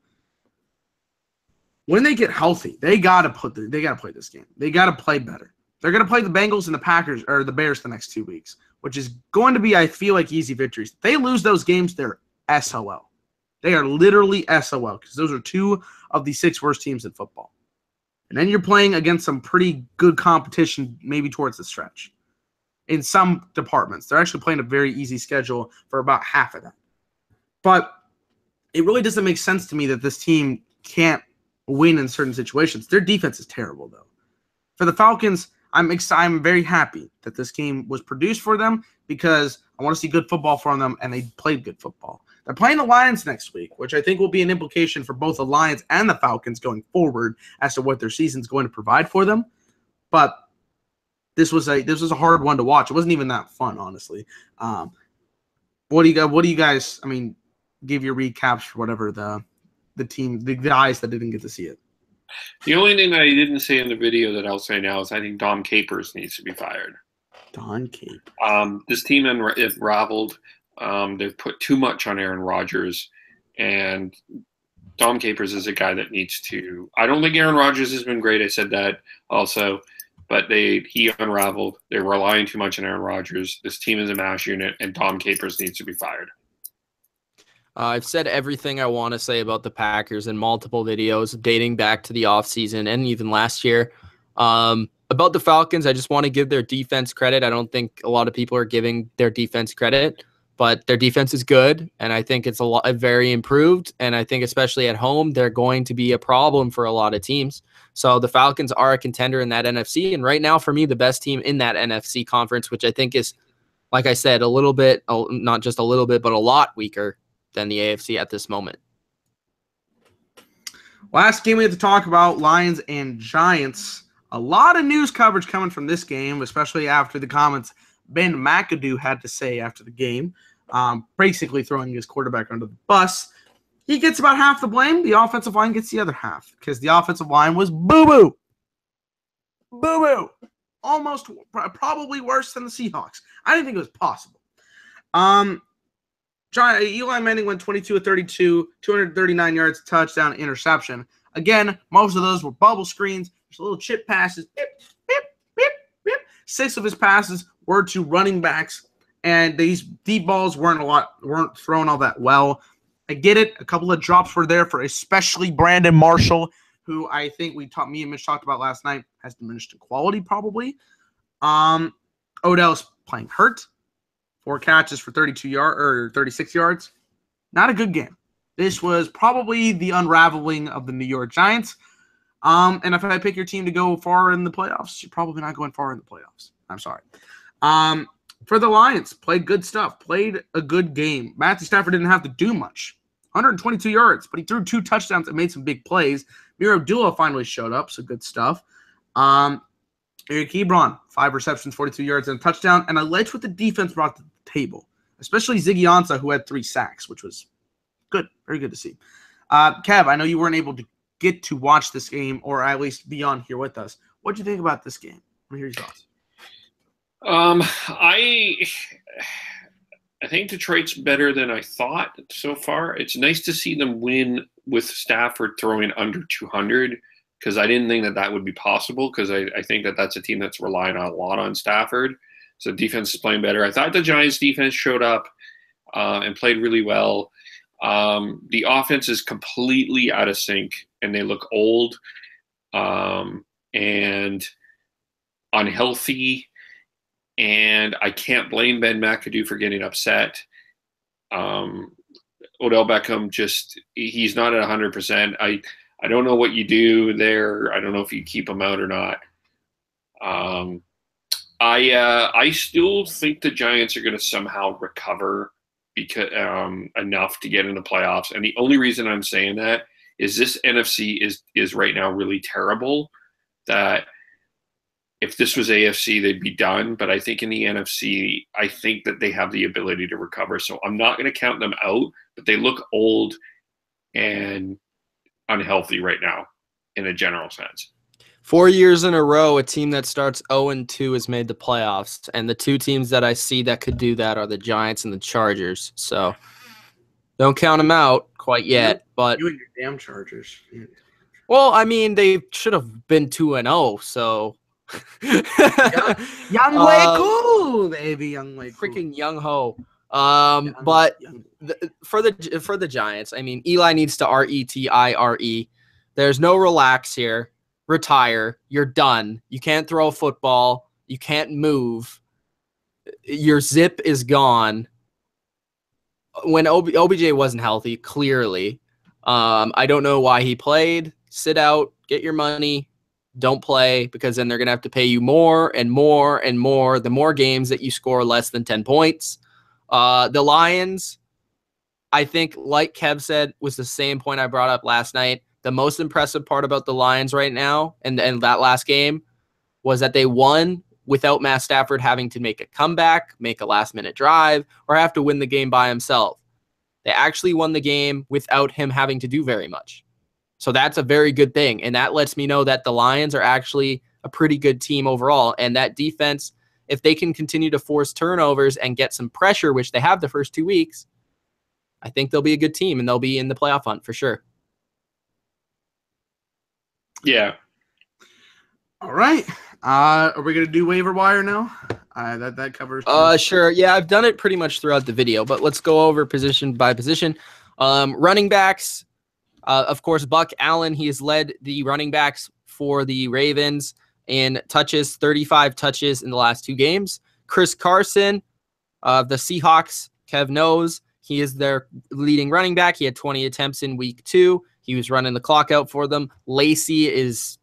When they get healthy, they gotta play this game. They gotta play better. They're gonna play the Bengals and the Packers or the Bears the next 2 weeks, which is going to be, I feel like, easy victories. If they lose those games, they're SOL. They are literally SOL because those are 2 of the 6 worst teams in football. And then you're playing against some pretty good competition, maybe towards the stretch. In some departments, they're actually playing a very easy schedule for about half of that. But it really doesn't make sense to me that this team can't win in certain situations. Their defense is terrible, though. For the Falcons, I'm very happy that this game was produced for them because I want to see good football from them, and they played good football. They're playing the Lions next week, which I think will be an implication for both the Lions and the Falcons going forward as to what their season's going to provide for them. But this was a hard one to watch. It wasn't even that fun, honestly. What do you guys? I mean, give your recaps for whatever the team, the guys that didn't get to see it. The only thing that I didn't say in the video that I'll say now is I think Dom Capers needs to be fired. Don Capers. This team unraveled. They've put too much on Aaron Rodgers, and Dom Capers is a guy that needs to. I don't think Aaron Rodgers has been great. I said that also, but he unraveled. They're relying too much on Aaron Rodgers. This team is a mash unit, and Dom Capers needs to be fired. I've said everything I want to say about the Packers in multiple videos dating back to the offseason and even last year. About the Falcons, I just want to give their defense credit. I don't think a lot of people are giving their defense credit, but their defense is good, and I think it's very improved, and I think especially at home, they're going to be a problem for a lot of teams. So the Falcons are a contender in that NFC, and right now, for me, the best team in that NFC conference, which I think is, like I said, a little bit, not just a little bit, but a lot weaker than the AFC at this moment. Last game we have to talk about, Lions and Giants. A lot of news coverage coming from this game, especially after the comments Ben McAdoo had to say after the game, basically throwing his quarterback under the bus. He gets about half the blame. The offensive line gets the other half because the offensive line was boo-boo. Boo-boo. Almost, probably worse than the Seahawks. I didn't think it was possible. Eli Manning went 22 of 32, 239 yards, touchdown, interception. Again, most of those were bubble screens, just little chip passes. Beep, beep, beep, beep. 6 of his passes were to running backs, and these deep balls weren't thrown all that well. I get it. A couple of drops were there for especially Brandon Marshall, who I think me and Mitch talked about last night, has diminished in quality probably. Odell's playing hurt. 4 catches for 36 yards. Not a good game. This was probably the unraveling of the New York Giants. And if I pick your team to go far in the playoffs, you're probably not going far in the playoffs. I'm sorry. For the Lions, played good stuff. Played a good game. Matthew Stafford didn't have to do much. 122 yards, but he threw 2 touchdowns and made some big plays. Miro Abdullah finally showed up, so good stuff. Eric Ebron, 5 receptions, 42 yards, and a touchdown. And I liked what the defense brought to the table, especially Ziggy Ansah, who had 3 sacks, which was good. Very good to see. Kev, I know you weren't able to get to watch this game or at least be on here with us. What do you think about this game? Let me hear your thoughts. I think Detroit's better than I thought so far. It's nice to see them win with Stafford throwing under 200 because I didn't think that would be possible because I think that's a team that's relying a lot on Stafford. So defense is playing better. I thought the Giants defense showed up and played really well. The offense is completely out of sync and they look old and unhealthy. And I can't blame Ben McAdoo for getting upset. Odell Beckham he's not at 100%. I don't know what you do there. I don't know if you keep him out or not. I still think the Giants are going to somehow recover because enough to get in the playoffs. And the only reason I'm saying that is this NFC is right now really terrible that if this was AFC, they'd be done. But I think in the NFC, I think that they have the ability to recover. So I'm not going to count them out, but they look old and unhealthy right now in a general sense. 4 years in a row, a team that starts 0-2 has made the playoffs. And the two teams that I see that could do that are the Giants and the Chargers. So don't count them out quite yet. But you and your damn Chargers. Well, I mean, they should have been 2-0, so Young way cool, baby, young way cool. Freaking young ho. But for the Giants, I mean, Eli needs to retire. There's no relax here. Retire. You're done. You can't throw a football. You can't move. Your zip is gone. When OBJ wasn't healthy, clearly. I don't know why he played. Sit out, get your money, don't play, because then they're going to have to pay you more and more and more the more games that you score less than 10 points. The Lions, I think, like Kev said, was the same point I brought up last night. The most impressive part about the Lions right now and that last game was that they won without Matt Stafford having to make a comeback, make a last-minute drive, or have to win the game by himself. They actually won the game without him having to do very much. So that's a very good thing. And that lets me know that the Lions are actually a pretty good team overall. And that defense, if they can continue to force turnovers and get some pressure, which they have the first 2 weeks, I think they'll be a good team and they'll be in the playoff hunt for sure. Yeah. All right. Are we going to do waiver wire now? That covers. Sure. Yeah, I've done it pretty much throughout the video, but let's go over position by position. Running backs. Of course, Buck Allen, he has led the running backs for the Ravens in touches, 35 touches in the last 2 games. Chris Carson of the Seahawks, Kev knows, he is their leading running back. He had 20 attempts in week 2. He was running the clock out for them. Lacey is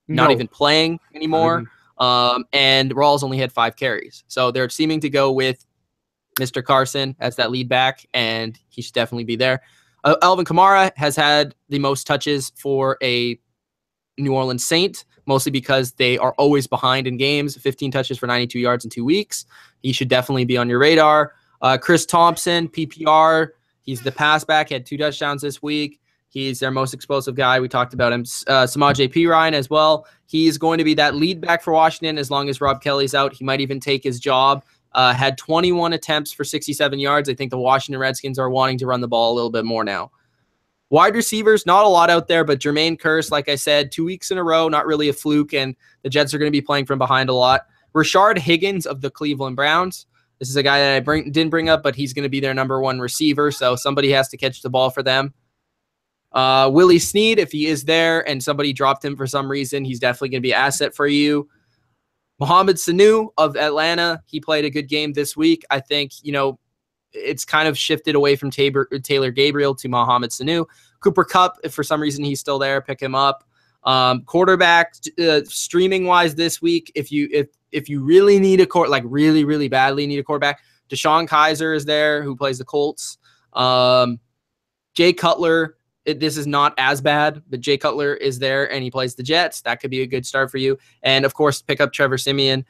not even playing anymore. And Rawls only had 5 carries. So they're seeming to go with Mr. Carson as that lead back, and he should definitely be there. Alvin Kamara has had the most touches for a New Orleans Saint, mostly because they are always behind in games. 15 touches for 92 yards in 2 weeks. He should definitely be on your radar. Chris Thompson, PPR. He's the pass back. He had 2 touchdowns this week. He's their most explosive guy. We talked about him. Samaje Perine as well. He's going to be that lead back for Washington as long as Rob Kelly's out. He might even take his job. Had 21 attempts for 67 yards. I think the Washington Redskins are wanting to run the ball a little bit more now. Wide receivers, not a lot out there, but Jermaine Kearse, like I said, 2 weeks in a row, not really a fluke, and the Jets are going to be playing from behind a lot. Rashard Higgins of the Cleveland Browns. This is a guy that I didn't bring up, but he's going to be their number 1 receiver, so somebody has to catch the ball for them. Willie Snead, if he is there and somebody dropped him for some reason, he's definitely going to be an asset for you. Mohamed Sanu of Atlanta, he played a good game this week. I think, it's kind of shifted away from Taylor Gabriel to Mohamed Sanu. Cooper Kupp, if for some reason he's still there, pick him up. Quarterback, streaming-wise this week, if you really need a really, really badly need a quarterback, Deshaun Kaiser is there, who plays the Colts. Jay Cutler, this is not as bad, but Jay Cutler is there and he plays the Jets. That could be a good start for you. And of course, pick up Trevor Siemian.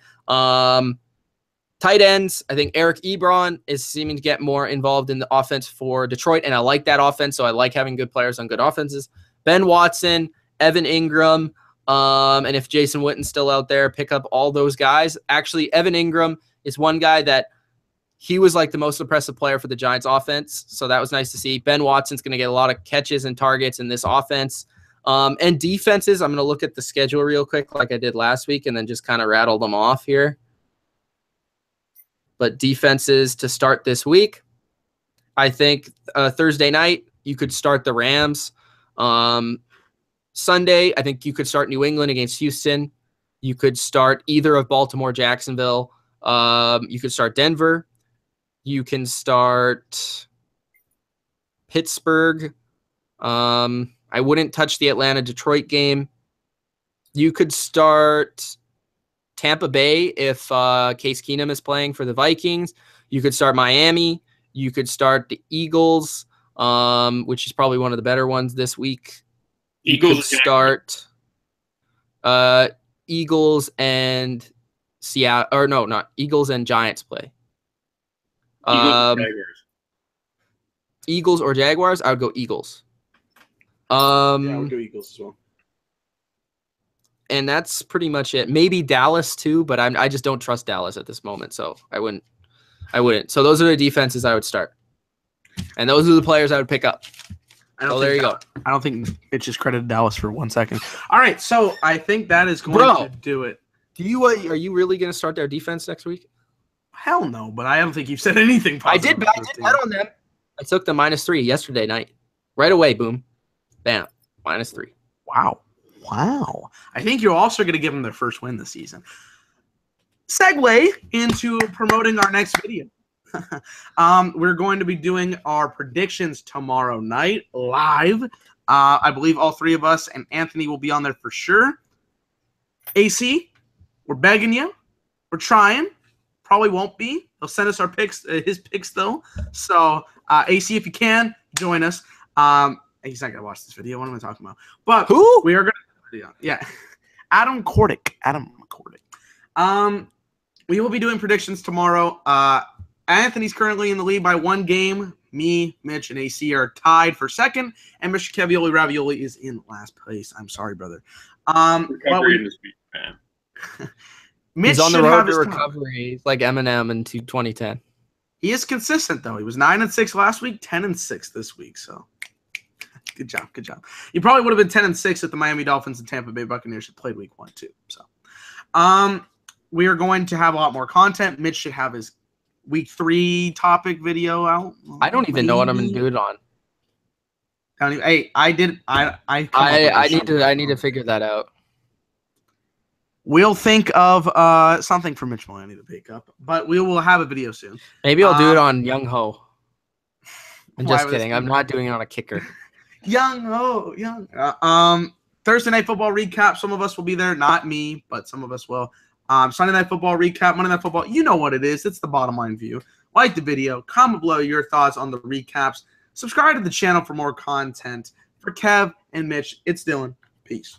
Tight ends, I think Eric Ebron is seeming to get more involved in the offense for Detroit, and I like that offense, so I like having good players on good offenses. Ben Watson, Evan Ingram, and if Jason Witten's still out there, pick up all those guys. Actually, Evan Ingram is one guy that he was like the most impressive player for the Giants offense, so that was nice to see. Ben Watson's going to get a lot of catches and targets in this offense. And defenses, I'm going to look at the schedule real quick like I did last week and then just kind of rattle them off here. But defenses to start this week, I think Thursday night, you could start the Rams. Sunday, I think you could start New England against Houston. You could start either of Baltimore, Jacksonville. You could start Denver. You can start Pittsburgh. I wouldn't touch the Atlanta-Detroit game. You could start Tampa Bay if Case Keenum is playing for the Vikings. You could start Miami. You could start the Eagles, which is probably one of the better ones this week. You could start Eagles and Seattle, or no, not Eagles and Giants play. Eagles or Jaguars? I would go Eagles. Yeah, I would go Eagles as well. And that's pretty much it. Maybe Dallas too, but I just don't trust Dallas at this moment, so I wouldn't. So those are the defenses I would start, and those are the players I would pick up. So there you go. I don't think Mitch just credited Dallas for 1 second. All right, so I think that is going to do it. Are you really going to start their defense next week? Hell no, but I don't think you've said anything positive. I did bet on them. I took the -3 yesterday night. Right away, boom. Bam. -3. Wow. I think you're also going to give them their first win this season. Segue into promoting our next video. We're going to be doing our predictions tomorrow night live. I believe all three of us and Anthony will be on there for sure. AC, we're begging you. We're trying. Probably won't be. He'll send us our picks, his picks though. So AC, if you can, join us. He's not gonna watch this video. What am I talking about? But who? We are gonna, yeah, Adam Kordick. We will be doing predictions tomorrow. Anthony's currently in the lead by 1 game. Me, Mitch, and AC are tied for second, and Mr. Kevioli Ravioli is in last place. I'm sorry, brother. Recovery this week, man. He's on the road to recovery. He's like Eminem in 2010. He is consistent though. He was 9-6 last week, 10-6 this week. So good job. He probably would have been 10-6 if the Miami Dolphins and Tampa Bay Buccaneers had played week 1 too. So we are going to have a lot more content. Mitch should have his week 3 topic video out. I don't even know what I'm gonna do it on. Hey, I need to figure that out. We'll think of something for Mitch Maloney to pick up, but we will have a video soon. Maybe I'll do it on Young Ho. I'm just kidding. I'm not doing it on a kicker. Young Ho. Thursday Night Football recap. Some of us will be there. Not me, but some of us will. Sunday Night Football recap. Monday Night Football. You know what it is. It's the bottom line view. Like the video. Comment below your thoughts on the recaps. Subscribe to the channel for more content. For Kev and Mitch, it's Dylan. Peace.